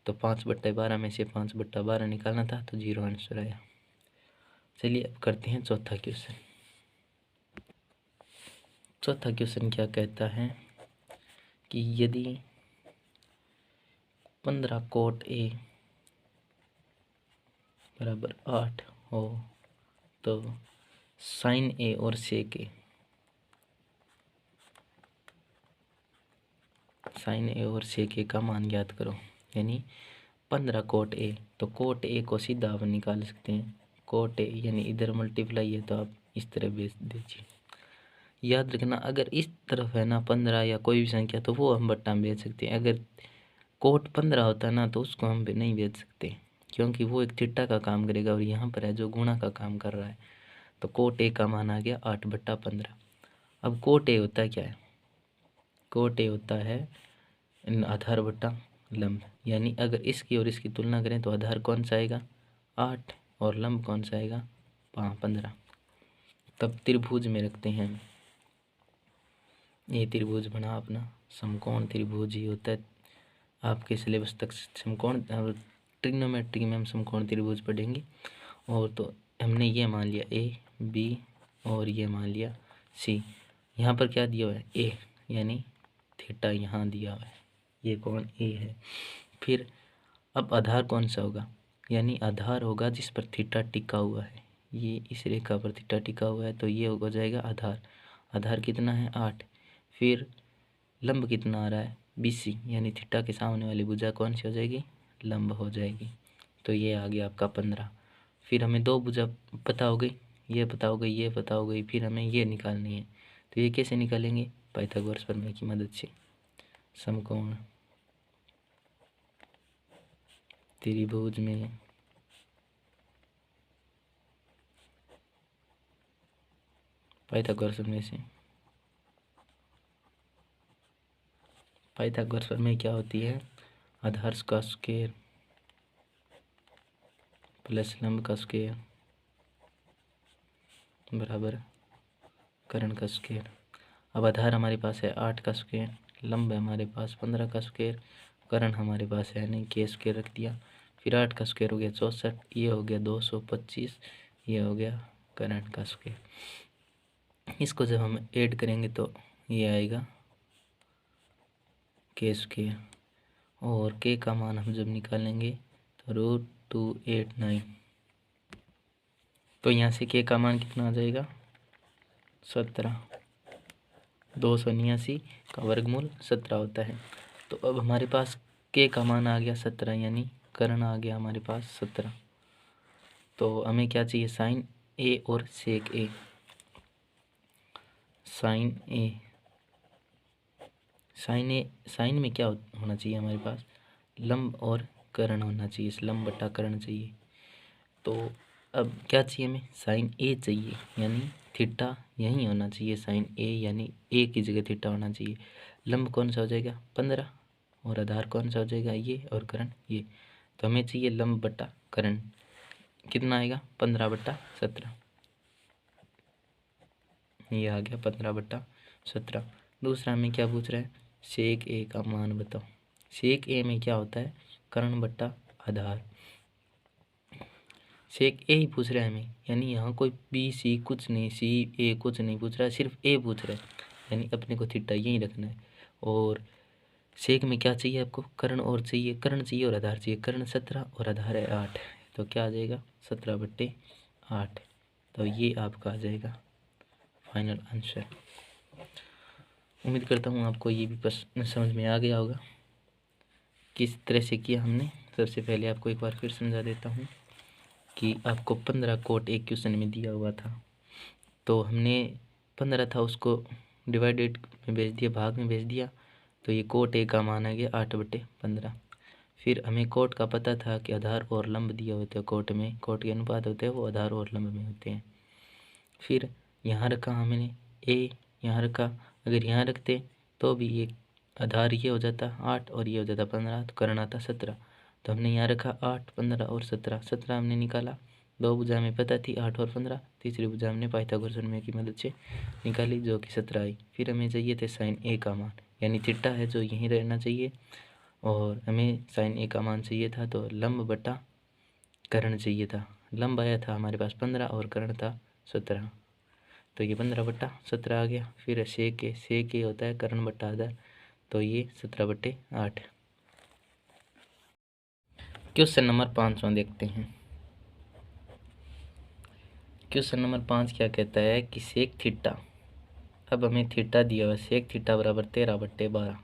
तो 5/12 में से 5/12 निकालना था तो 0 आंसर आया। चलिए अब करते हैं चौथा क्वेश्चन। चौथा क्वेश्चन क्या कहता है कि यदि 15 कोट ए बराबर 8 हो तो साइन ए और सेक ए, साइन ए और सेक ए का मान ज्ञात करो। यानी 15 कोट ए, तो कोट ए को सीधा आप निकाल सकते हैं, कोट ए यानी इधर मल्टीप्लाई है तो आप इस तरह भेज दीजिए। याद रखना अगर इस तरफ है ना 15 या कोई भी संख्या तो वो हम बट्टा में भेज सकते हैं। अगर कोट 15 होता है ना, तो उसको हम नहीं भेज सकते क्योंकि वो एक थीटा का काम करेगा और यहाँ पर है जो गुणा का काम कर रहा है। तो कोट ए का मान आ गया 8/15। अब कोट ए होता है क्या है? कोट ए होता है आधार बटा लंब, यानी अगर इसकी और इसकी तुलना करें तो आधार कौन सा आएगा 8 और लंब कौन सा आएगा 15। तब त्रिभुज में रखते हैं। ये त्रिभुज बना अपना समकोण त्रिभुज ही होता है। आपके सिलेबस तक समकोण ट्रिग्नोमेट्री में हम समकोण त्रिभुज पढ़ेंगे। और तो हमने ये मान लिया ए बी और ये मान लिया सी। यहाँ पर क्या दिया हुआ है ए, यानी थीटा यहाँ दिया हुआ है, ये कौन ए है। फिर अब आधार कौन सा होगा, यानी आधार होगा जिस पर थीटा टिका हुआ है। ये इस रेखा पर थीटा टिका हुआ है तो ये हो जाएगा आधार। आधार कितना है 8। फिर लंब कितना आ रहा है BC, यानी थीटा के सामने वाली भुजा कौन सी हो जाएगी लंब हो जाएगी। तो ये आ गया आपका 15। फिर हमें दो भुजा पता हो गई, ये पता हो गई, ये पता हो गई। फिर हमें ये निकालनी है, तो ये कैसे निकालेंगे पाइथागोरस प्रमेय की मदद से। समकोण त्रिभुज में पाइथागोरस प्रमेय से, पाइथागोरस प्रमेय क्या होती है आधार का स्क्वायर प्लस लंब का स्क्वायर बराबर कर्ण का स्क्वायर। अब आधार हमारे पास है 8 का स्क्वायर, लंब है हमारे पास 15 का स्क्वायर, कर्ण हमारे पास है नहीं, के स्क्वायर रख दिया। फिर 8 का स्क्वायर हो गया 64, ये हो गया 225, ये हो गया कर्ण का स्क्वायर। इसको जब हम ऐड करेंगे तो ये आएगा के स्क्वायर, और के का मान हम जब निकालेंगे तो √289। तो यहाँ से के का मान कितना आ जाएगा 17। 289 का वर्गमूल 17 होता है। तो अब हमारे पास के का मान आ गया 17, यानी कर्ण आ गया हमारे पास 17। तो हमें क्या चाहिए साइन ए और सेक ए। साइन ए, साइन में क्या होना चाहिए हमारे पास लंब और कर्ण होना चाहिए, इस लंब बटा कर्ण चाहिए। तो अब क्या चाहिए हमें साइन ए चाहिए, यानी थीटा यही होना चाहिए साइन ए, यानी ए की जगह थीटा होना चाहिए। लंब कौन सा हो जाएगा 15 और आधार कौन सा हो जाएगा ये और कर्ण ये। तो हमें चाहिए लंब बटा कर्ण, कितना आएगा 15/17। ये आ गया 15/17। दूसरा हमें क्या पूछ रहा है सेक ए का मान बताओ। सेक ए में क्या होता है कर्ण बटा आधार। सेक ए ही पूछ रहा है हमें, यानी यहाँ कोई बी सी कुछ नहीं, सी ए कुछ नहीं पूछ रहा है, सिर्फ ए पूछ रहा है, यानी अपने को थीटा यही रखना है। और सेक में क्या चाहिए आपको कर्ण और चाहिए, कर्ण चाहिए और आधार चाहिए। कर्ण 17 और आधार है 8, तो क्या आ जाएगा 17/8। तो ये आपका आ जाएगा फाइनल आंसर। उम्मीद करता हूँ आपको ये भी प्रश्न समझ में आ गया होगा किस तरह से किया हमने। सबसे पहले आपको एक बार फिर समझा देता हूँ कि आपको 15 कोट एक क्वेश्चन में दिया हुआ था, तो हमने 15 था उसको डिवाइडेड में भेज दिया, भाग में भेज दिया। तो ये कोट ए का मान आ गया 8/15। फिर हमें कोट का पता था कि आधार और लंब दिए होते हैं कोट में, कोट के अनुपात होते हैं वो आधार और लंब में होते हैं। फिर यहाँ रखा हमने ए, यहाँ रखा, अगर यहाँ रखते तो भी ये आधार ये हो जाता 8 और ये हो जाता 15, तो कर्ण आता 17। तो हमने यहाँ रखा 8, 15 और 17। 17 हमने निकाला, दो भुजा हमें पता थी 8 और 15, तीसरी भुजा हमने पाइथागोरस प्रमेय की मदद से निकाली जो कि 17 आई। फिर हमें चाहिए थे साइन ए का मान, यानी थीटा है जो यहीं रहना चाहिए, और हमें साइन ए का मान चाहिए था तो लंब बटा कर्ण चाहिए था। लंब आया था हमारे पास 15 और कर्ण था 17, तो ये 15/17 आ गया। फिर सेक ए होता है कर्ण बटा आधार, तो ये 17/8। क्वेश्चन नंबर 5 देखते हैं। क्वेश्चन नंबर 5 क्या कहता है कि सेक थीटा, अब हमें थीटा दिया हुआ सेक थीटा बराबर 13/12,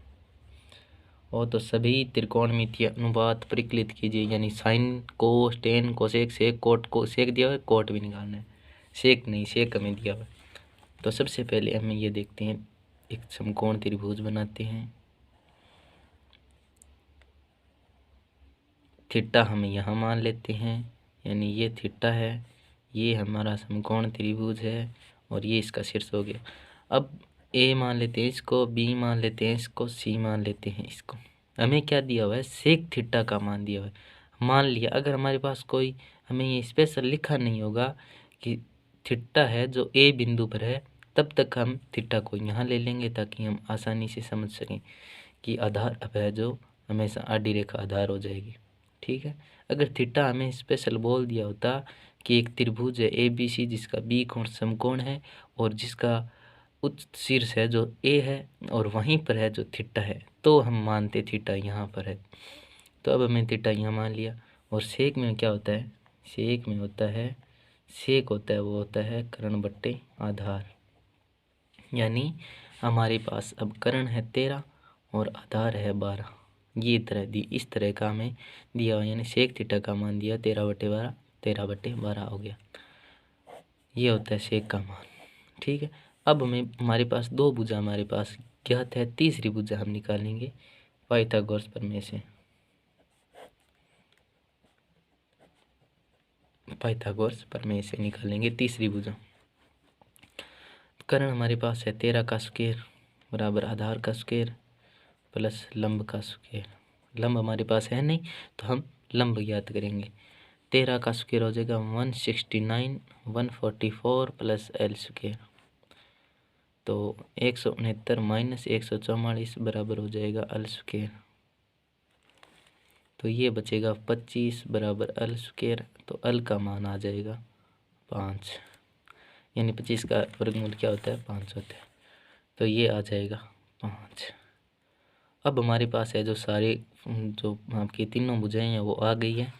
और तो सभी त्रिकोणमितीय अनुपात परिकलित कीजिए, यानी sine cos tan cosec sec cot को सेक दिया हुआ है, कोट भी निकालना है, सेक नहीं सेक हमें दिया हुआ है। तो सबसे पहले हमें ये देखते हैं, एक समकोण त्रिभुज बनाते हैं। थीटा हम यहाँ मान लेते हैं, यानी ये थीटा है, ये हमारा समकोण त्रिभुज है और ये इसका शीर्ष हो गया। अब ए मान लेते हैं इसको, बी मान लेते हैं इसको, सी मान लेते हैं इसको। हमें क्या दिया हुआ है, सेक थीटा का मान दिया हुआ है। मान लिया, अगर हमारे पास कोई हमें ये स्पेशल लिखा नहीं होगा कि थीटा है जो ए बिंदु पर है, तब तक हम थीटा को यहाँ ले लेंगे ताकि हम आसानी से समझ सकें कि आधार अब है जो हमेशा आड़ी रेखा आधार हो जाएगी। ठीक है, अगर थीटा हमें स्पेशल बोल दिया होता कि एक त्रिभुज है ए बी सी जिसका बी कोण समकोण है और जिसका उच्च शीर्ष है जो ए है और वहीं पर है जो थीटा है, तो हम मानते थीटा यहाँ पर है। तो अब हमें थीटा यहाँ मान लिया। और सेक में क्या होता है, सेक में होता है, सेक होता है वो होता है कर्ण बट्टे आधार। यानी हमारे पास अब कर्ण है 13 और आधार है 12। ये तरह दी, इस तरह का हमें दिया हुआ, यानी सेक थीटा का मान दिया 13/12, 13/12 हो गया। ये होता है सेक का मान। ठीक है, अब हमें हमारे पास दो भुजा हमारे पास ज्ञात है, तीसरी भुजा हम निकालेंगे पाइथागोरस प्रमेय से। पाइथागोरस प्रमेय से निकालेंगे तीसरी भुजा। कर्ण हमारे पास है 13 का स्क्वायर बराबर आधार का स्क्वायर प्लस लंब का स्क्वायर। लंब हमारे पास है नहीं तो हम लंब ज्ञात करेंगे। 13 का स्क्वायर हो जाएगा 169, 144 प्लस एल स्क्वायर, तो 169 माइनस 144 बराबर हो जाएगा एल स्क्वायर। तो ये बचेगा 25 बराबर एल स्क्वायर, तो एल का मान आ जाएगा 5, यानी 25 का वर्गमूल क्या होता है 5 होता है, तो ये आ जाएगा 5। अब हमारे पास है जो सारे जो आपकी तीनों भुजाएं हैं वो आ गई है।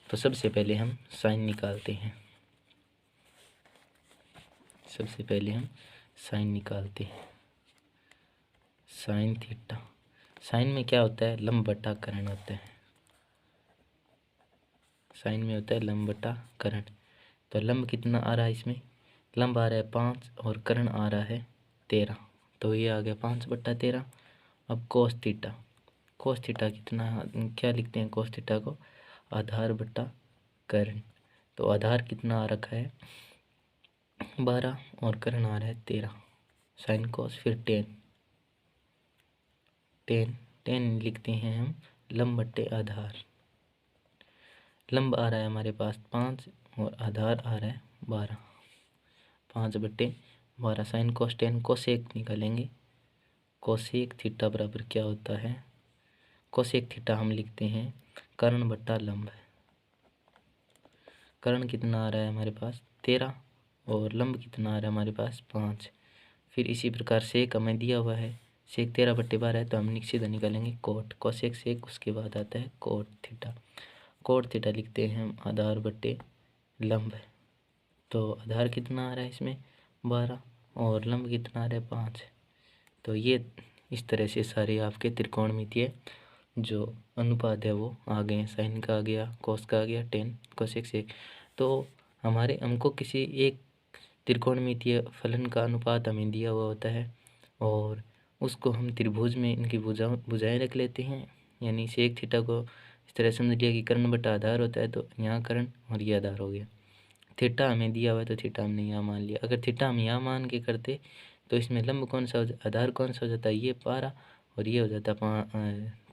तो सबसे पहले हम साइन निकालते हैं, सबसे पहले हम साइन निकालते हैं। साइन थीटा, साइन में क्या होता है लंब बटा कर्ण होता है, साइन में होता है लंब बटा कर्ण। तो लंब कितना आ रहा है इसमें, लंब आ रहा है 5 और कर्ण आ रहा है 13, तो ये आ गया 5/13। अब कोस थीटा, कोस थीटा कितना, क्या लिखते हैं कोस थीटा को, आधार बटा कर्ण। तो आधार कितना आ रखा है 12 और कर्ण आ रहा है 13, साइन कोस फिर टेन लिखते हैं हम लंब बट्टे आधार। लंब आ रहा है हमारे पास 5 और आधार आ रहा है 12, 5/12। साइन कोस टेन कोसेक निकालेंगे, कोसेक थीटा बराबर क्या होता है, कोसेक थीटा हम लिखते हैं कर्ण बट्टा लंब। कर्ण कितना आ रहा है हमारे पास 13 और लंब कितना आ रहा है हमारे पास 5। फिर इसी प्रकार सेक हमें दिया हुआ है, सेक 13/12 है तो हम सीधा निकालेंगे कोट, कोसेक सेक, उसके बाद आता है कोट थीटा। कोट थीटा लिखते हैं हम आधार बट्टे लंब। तो आधार कितना आ रहा है इसमें 12 और लंब कितना आ रहा है 5। तो ये इस तरह से सारे आपके त्रिकोणमितीय जो अनुपात है वो आ गए, साइन का आ गया, कोस का आ गया, टेन कोसेक सेक। तो हमारे हमको किसी एक त्रिकोणमितीय फलन का अनुपात हमें दिया हुआ होता है और उसको हम त्रिभुज में इनकी भुजाएं रख लेते हैं। यानी सेक थीटा को इस तरह समझ लिया कि कर्ण बटा आधार होता है, तो यहाँ कर्ण और ये आधार हो गया। थीटा हमें दिया हुआ है तो थीटा हमने यहाँ मान लिया। अगर थीटा हम यहाँ मान के करते तो इसमें लंब कौन सा आधार कौन सा हो जाता है, ये 12 और ये हो जाता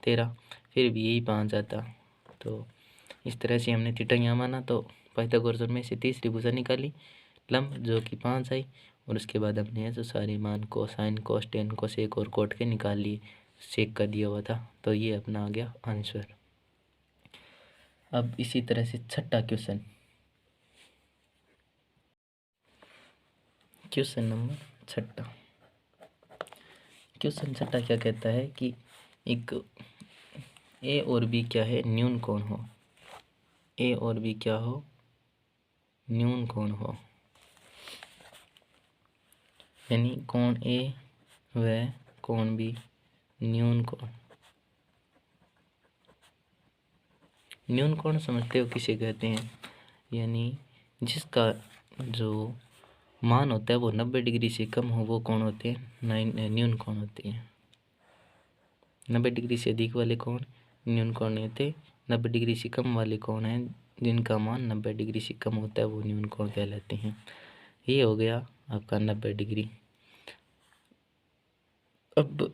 13, फिर भी यही 5 आता। तो इस तरह से हमने थीटा यहाँ माना, तो पाइथागोरस में से तीसरी भुजा निकाली लंब जो कि 5 आई, और उसके बाद हमने जो सारे मान को साइन कोस टेन कोसेक और कोट के निकाल लिए, सेक का दिया हुआ था, तो ये अपना आ गया आंसर। अब इसी तरह से छठा क्वेश्चन, क्वेश्चन नंबर छठा। क्वेश्चन छठा क्या कहता है कि एक ए और बी क्या है न्यून कोण हो, ए और बी क्या हो न्यून कोण हो, यानी कोण ए व कोण बी न्यून कोण। न्यून कोण समझते हो किसे कहते हैं, यानी जिसका जो मान होता है वो 90 डिग्री से कम हो वो कौन होते हैं, न्यून कोण होते हैं। 90 डिग्री से अधिक वाले कोण न्यून कोण नहीं होते, 90 डिग्री से कम वाले कोण हैं जिनका मान 90 डिग्री से कम होता है वो न्यून कोण कहलाते हैं। ये हो गया आपका 90 डिग्री। अब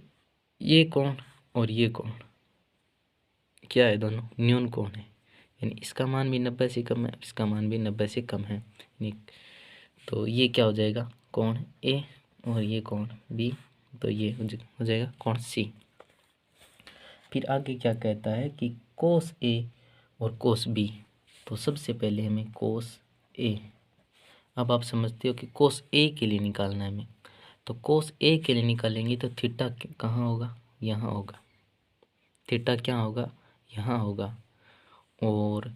ये कोण और ये कोण क्या है, दोनों न्यून कोण है, यानी इसका मान भी 90 से कम है, इसका मान भी 90 से कम है। तो ये क्या हो जाएगा, कोण ए, और ये कोण बी, तो ये हो जाएगा कोण सी। फिर आगे क्या कहता है कि कोस ए और कोस बी। तो सबसे पहले हमें कोस ए, अब आप समझते हो कि कोस ए के लिए निकालना है हमें, तो कोस ए के लिए निकालेंगे तो थीटा कहाँ होगा, यहाँ होगा। थीटा क्या होगा, यहाँ होगा, और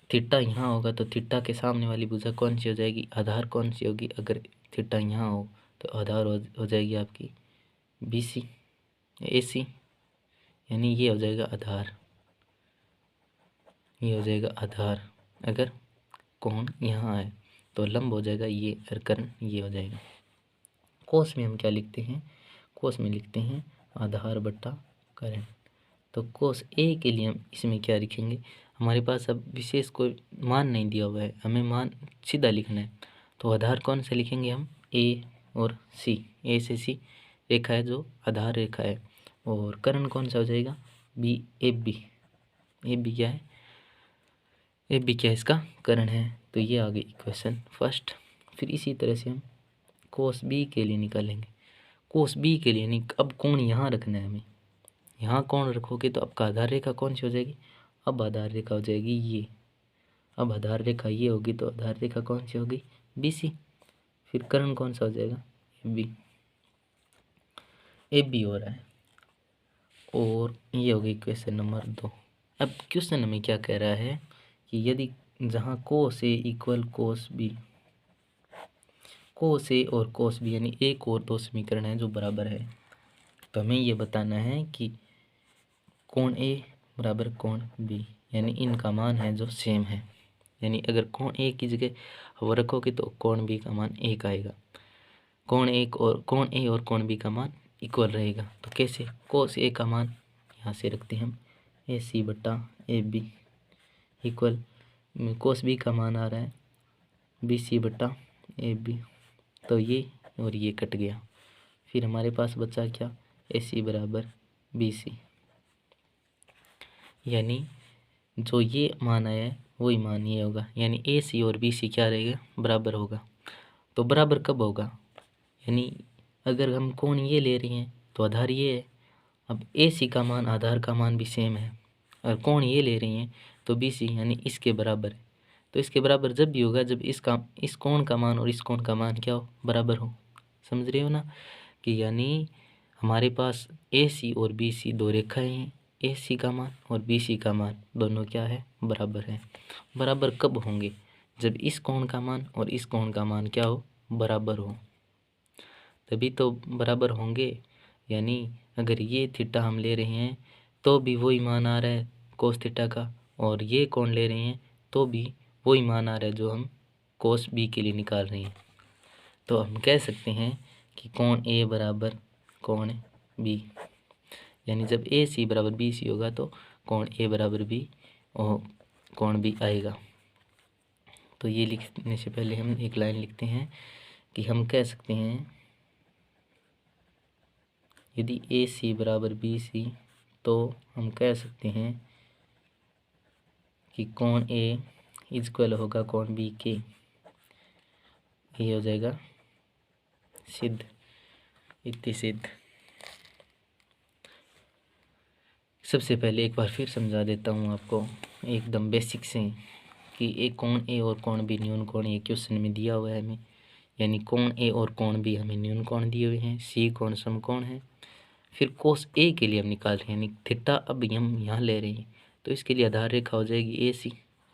थीटा यहाँ होगा, तो थीटा के सामने वाली भुजा कौन सी हो जाएगी, आधार कौन सी होगी। अगर थीटा यहाँ हो तो आधार हो जाएगी आपकी बी सी ए सी, यानी ये हो जाएगा आधार, ये हो जाएगा आधार। अगर कोण यहाँ है तो लंब हो जाएगा ये, और कर्ण ये हो जाएगा। कोस में हम क्या लिखते हैं, कोस में लिखते हैं आधार बट्टा कर्ण। तो कोस ए के लिए हम इसमें क्या लिखेंगे, हमारे पास अब विशेष कोई मान नहीं दिया हुआ है, हमें मान सीधा लिखना है। तो आधार कौन सा लिखेंगे हम, ए और सी, ए से सी रेखा है जो आधार रेखा है, और कर्ण कौन सा हो जाएगा, B A B. A B क्या है, ए बी क्या है, इसका कर्ण है। तो ये आ गई इक्वेशन फर्स्ट। फिर इसी तरह से हम कोस बी के लिए निकालेंगे। कोस बी के लिए नहीं, अब कोण यहाँ रखना है हमें, यहाँ कोण रखोगे तो आपका आधार रेखा कौन सी हो जाएगी, अब आधार रेखा हो जाएगी ये। अब आधार रेखा ये होगी तो आधार रेखा कौन सी होगी, बी सी। फिर कर्ण कौन सा हो जाएगा, बी, ए बी हो रहा है, और ये होगी इक्वेशन नंबर 2। अब क्वेश्चन हमें क्या कह रहा है कि यदि जहाँ कोस ए इक्वल कोस बी, कोस ए और कोस बी यानी एक और दो समीकरण हैं जो बराबर है, तो हमें ये बताना है कि कोण ए बराबर कोण बी, यानी इनका मान है जो सेम है। यानी अगर कोण ए की जगह वो रखोगे तो कोण बी का मान 1 आएगा, कोण ए और कोण बी का मान इक्वल रहेगा। तो कैसे, कोस ए का मान यहाँ से रखते हैं हम ए सी बट्टा A B equal cos B का मान आ रहा है बी सी बट्टा ए बी, तो ये और ये कट गया। फिर हमारे पास बचा क्या, ए सी बराबर बी सी, यानी जो ये मान आया है वही मान ये होगा, यानी ए सी और बी सी क्या रहेगा, बराबर होगा। तो बराबर कब होगा, यानी अगर हम कोण ये ले रहे हैं तो आधार ये है, अब ए सी का मान आधार का मान भी सेम है, और कोण ये ले रही हैं तो बी सी यानी इसके बराबर है। तो इसके बराबर जब भी होगा जब इस कोण का मान और इस कोण का मान क्या हो, बराबर हो। समझ रहे हो ना, कि यानी हमारे पास ए सी और बी सी दो रेखाएं हैं, ए सी का मान और बी सी का मान दोनों क्या है, बराबर है। बराबर कब होंगे, जब इस कोण का मान और इस कोण का मान क्या हो, बराबर हो, तभी तो बराबर होंगे। यानी अगर ये थीटा हम ले रहे हैं तो भी वही मान आ रहा है कोस थीटा का, और ये कोण ले रहे हैं तो भी वही मान आ रहा है जो हम कोस बी के लिए निकाल रहे हैं। तो हम कह सकते हैं कि कोण ए बराबर कोण बी, यानी जब ए सी बराबर बी सी होगा तो कोण ए बराबर बी और कोण बी आएगा। तो ये लिखने से पहले हम एक लाइन लिखते हैं कि हम कह सकते हैं यदि ए सी बराबर बी सी तो हम कह सकते हैं कि कोण ए इक्वल होगा कोण बी के। ये हो जाएगा सिद्ध, इतनी सिद्ध। सबसे पहले एक बार फिर समझा देता हूँ आपको एकदम बेसिक से कि एक कोण ए और कोण बी न्यून कोण ये क्वेश्चन में दिया हुआ है हमें, यानी कोण ए और कोण बी हमें न्यून कोण दिए हुए हैं, सी कोण समकोण है। फिर कोस ए के लिए हम निकाल रहे हैं, यानी थीटा अब हम यहाँ ले रहे हैं, तो इसके लिए आधार रेखा हो जाएगी ए सी,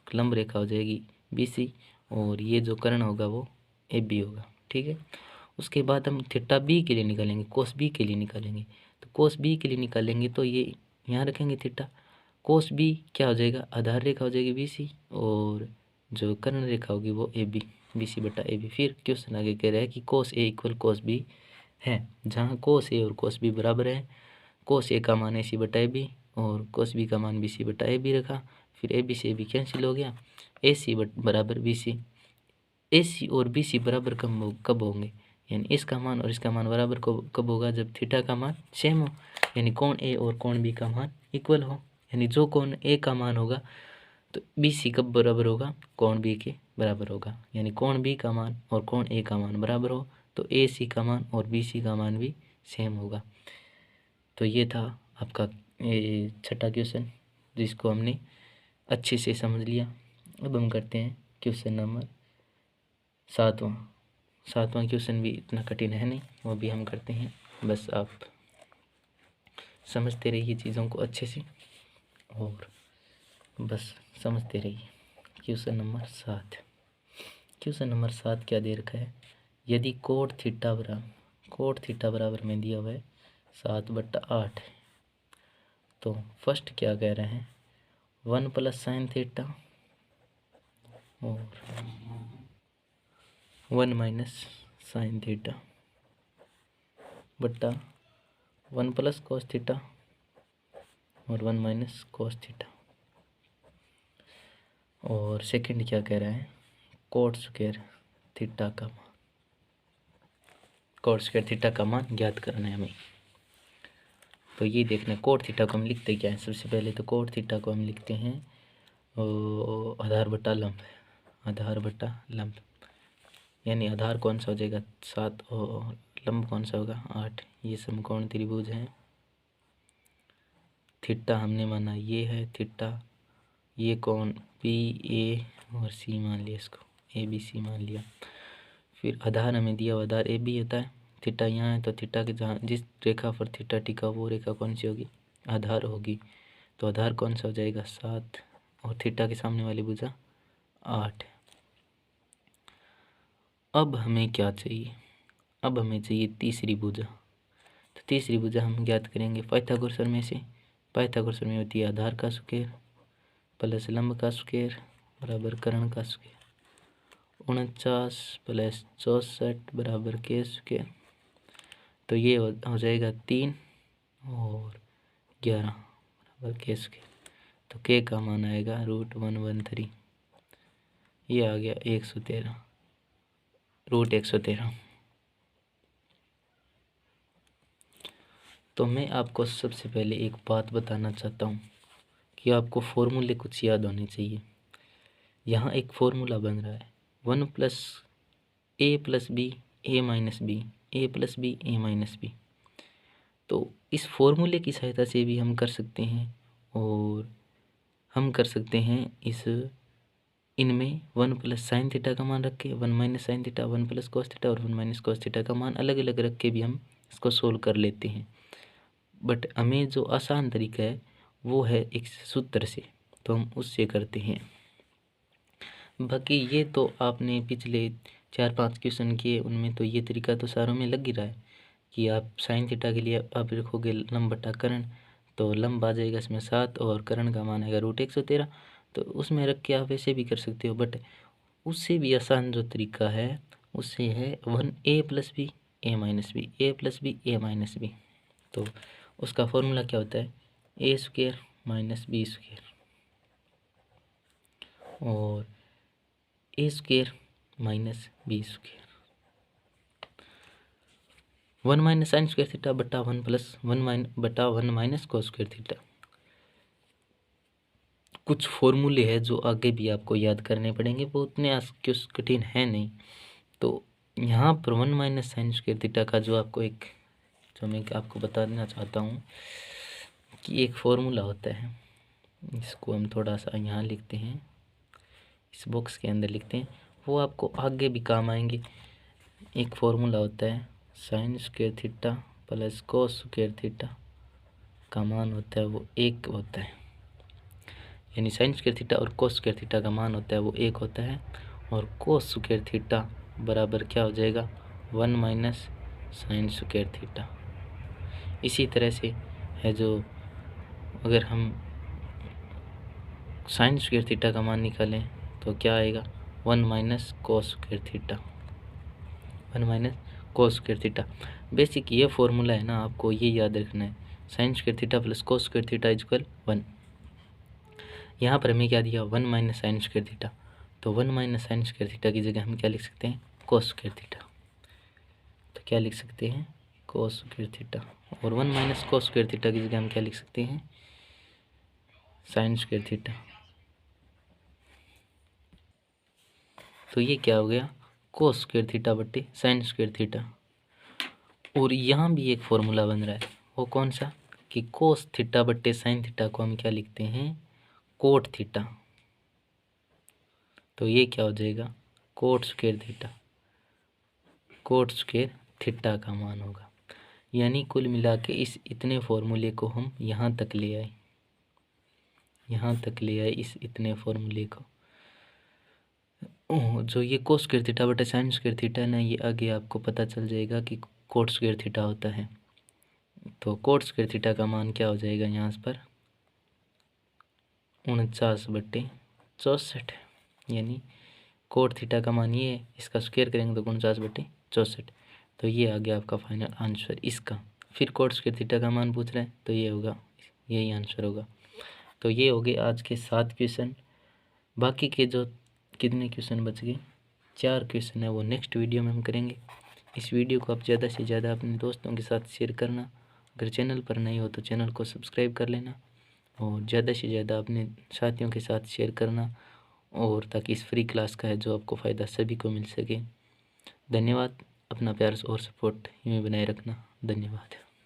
लंब रेखा हो जाएगी बी सी, और ये जो कर्ण होगा वो ए बी होगा। ठीक है, उसके बाद हम थीटा बी के लिए निकालेंगे, कोस बी के लिए निकालेंगे। तो कोस बी के लिए निकालेंगे तो ये यहाँ रखेंगे थीटा, कोस बी क्या हो जाएगा, आधार रेखा हो जाएगी बी सी, और जो कर्ण रेखा होगी वो ए बी, बी सी बटा ए बी। फिर क्वेश्चन आगे कह रहा है कि कोस ए इक्वल कोस बी है, जहाँ कोस ए और कोस बी बराबर है, कोस ए का मान ए सी बटा ए बी और cos b का मान BC बटा AB रखा। फिर AB से AB कैंसिल हो गया, AC बराबर BC। AC और BC बराबर कब होंगे, यानी इसका मान और इसका मान बराबर कब होगा, जब थीटा का मान सेम हो, यानी कोण A और कोण B का मान इक्वल हो। यानी जो कोण A का मान होगा तो BC कब बराबर होगा, कोण B के बराबर होगा। यानी कोण B का मान और कोण A का मान बराबर हो तो AC का मान और BC का मान भी सेम होगा। तो ये था आपका छठा क्वेश्चन, जिसको हमने अच्छे से समझ लिया। अब हम करते हैं क्वेश्चन नंबर सातवां क्वेश्चन भी इतना कठिन है नहीं, वो भी हम करते हैं। बस आप समझते रहिए चीज़ों को अच्छे से और बस समझते रहिए। क्वेश्चन नंबर 7 क्या दे रखा है, यदि कोट थीटा बराबर में दिया हुआ है 7/8, तो फर्स्ट क्या कह रहे हैं 1 + sin थीटा और 1 - sin थीटा बट्टा 1 + cos थीटा और 1 - cos थीटा। और सेकंड क्या कह रहा है कोट स्क्वायर थीटा का मान ज्ञात करना है हमें। तो ये देखना, कोट थीटा को हम लिखते क्या है, सबसे पहले तो कोट थीटा को हम लिखते हैं आधार बटा लंब, यानी आधार कौन सा हो जाएगा 7 और लंब कौन सा होगा 8। ये समकोण त्रिभुज है, थीटा हमने माना ये है थीटा, ये कोण PA और C मान लिया, इसको ABC मान लिया। फिर आधार हमें दिया हुआ आधार AB होता है, थीटा यहाँ है तो थीटा के जहाँ जिस रेखा पर थीटा टिका वो रेखा कौन सी होगी, आधार होगी। तो आधार कौन सा हो जाएगा 7 और थीटा के सामने वाली भुजा 8। अब हमें क्या चाहिए, अब हमें चाहिए तीसरी भुजा। तो तीसरी भुजा हम ज्ञात करेंगे पाइथागोरस में से। पाइथागोरस में होती है आधार का स्क्वायर प्लस लंब का स्क्वायर बराबर कर्ण का स्क्वायर, 49 + 64 बराबर के स्क्वायर। तो ये हो जाएगा 3 और 11 बराबर के स्क्वायर। तो के का मान आएगा √113, ये आ गया 113 √113। तो मैं आपको सबसे पहले एक बात बताना चाहता हूँ कि आपको फॉर्मूले कुछ याद होने चाहिए। यहाँ एक फॉर्मूला बन रहा है 1 + a + b a - b a + b a - b। तो इस फॉर्मूले की सहायता से भी हम कर सकते हैं और हम कर सकते हैं इनमें 1 + sin थीटा का मान रख के 1 - sin थीटा 1 + cos थीटा और 1 - cos थीटा का मान अलग अलग रख के भी हम इसको सोल्व कर लेते हैं। बट हमें जो आसान तरीका है वो है एक सूत्र से, तो हम उससे करते हैं। बाकी ये तो आपने पिछले 4-5 क्वेश्चन किए, उनमें तो ये तरीका तो सारों में लग ही रहा है कि आप साइन थीटा के लिए आप रखोगे लंब बटा कर्ण, तो लंब आ जाएगा इसमें 7 और कर्ण का मान आएगा √113। तो उसमें रख के आप ऐसे भी कर सकते हो, बट उससे भी आसान जो तरीका है उससे है 1a + b a - b a + b a - b। तो उसका फॉर्मूला क्या होता है a² - b² और a² - b²। 1 - sin² थीटा बटा 1 बटा 1 - cos² थीटा। कुछ फॉर्मूले हैं जो आगे भी आपको याद करने पड़ेंगे, वो उतने कठिन है नहीं। तो यहाँ पर 1 - sin² थीटा का जो मैं आपको बताना चाहता हूँ कि एक फॉर्मूला होता है, जिसको हम थोड़ा सा यहाँ लिखते हैं, इस बॉक्स के अंदर लिखते हैं, वो आपको आगे भी काम आएंगे। एक फॉर्मूला होता है sin² theta plus cos² theta का मान होता है वो 1 होता है, यानी sin² थीटा और cos² थीटा का मान होता है वो 1 होता है। और cos² थीटा बराबर क्या हो जाएगा 1 - sin² थीटा। इसी तरह से है जो अगर हम sin² थीटा का मान निकालें तो क्या आएगा 1 - cos² theta 1 - cos² theta. Basic ये फॉर्मूला है ना, आपको ये याद रखना है sine square theta plus cos square theta equal 1। यहाँ पर हमें क्या दिया 1 माइनस साइन स्क्वायर थीटा, तो 1 माइनस साइन स्क्वायर थीटा की जगह हम क्या लिख सकते हैं कोस स्क्वायर थीटा। तो क्या लिख सकते हैं कोस स्क्वायर थीटा, और 1 माइनस कोस स्क्वायर थीटा की जगह हम क्या लिख सकते हैं साइन स्क्वायर थीटा। तो ये क्या हो गया कोस स्क्वायर थीटा बट्टे साइन स्क्वायर थीटा। और यहाँ भी एक फॉर्मूला बन रहा है, वो कौन सा कि कोस थीटा बट्टे साइन थीटा को हम क्या लिखते हैं कोट थीटा। तो ये क्या हो जाएगा coat square theta, coat square theta का मान होगा। यानी कुल मिला के इस इतने फॉर्मूले को हम यहाँ तक ले आए, यहाँ तक ले आए इस इतने फॉर्मूले को। जो ये कोस स्क्वायर थीटा बटा साइन स्क्वायर थीटा है ना, ये आगे आपको पता चल जाएगा कि कोट स्क्वायर थीटा होता है। तो कोट स्क्वायर थीटा का मान क्या हो जाएगा यहाँ पर 49/64, यानी कोट थीटा का मान ये है, इसका स्क्वायर करेंगे तो 49/64। तो ये आ गया आपका फाइनल आंसर इसका। फिर कोट स्क्वायर थीटा का मान पूछ रहे हैं तो ये होगा, यही आंसर होगा। तो ये हो गए आज के 7 क्वेश्चन। बाकी के जो कितने क्वेश्चन बच गए 4 क्वेश्चन है, वो नेक्स्ट वीडियो में हम करेंगे। इस वीडियो को आप ज़्यादा से ज़्यादा अपने दोस्तों के साथ शेयर करना। अगर चैनल पर नहीं हो तो चैनल को सब्सक्राइब कर लेना, और ज़्यादा से ज़्यादा अपने साथियों के साथ शेयर करना, और ताकि इस फ्री क्लास का है जो आपको फ़ायदा सभी को मिल सके। धन्यवाद। अपना प्यार और सपोर्ट यूँ ही बनाए रखना। धन्यवाद।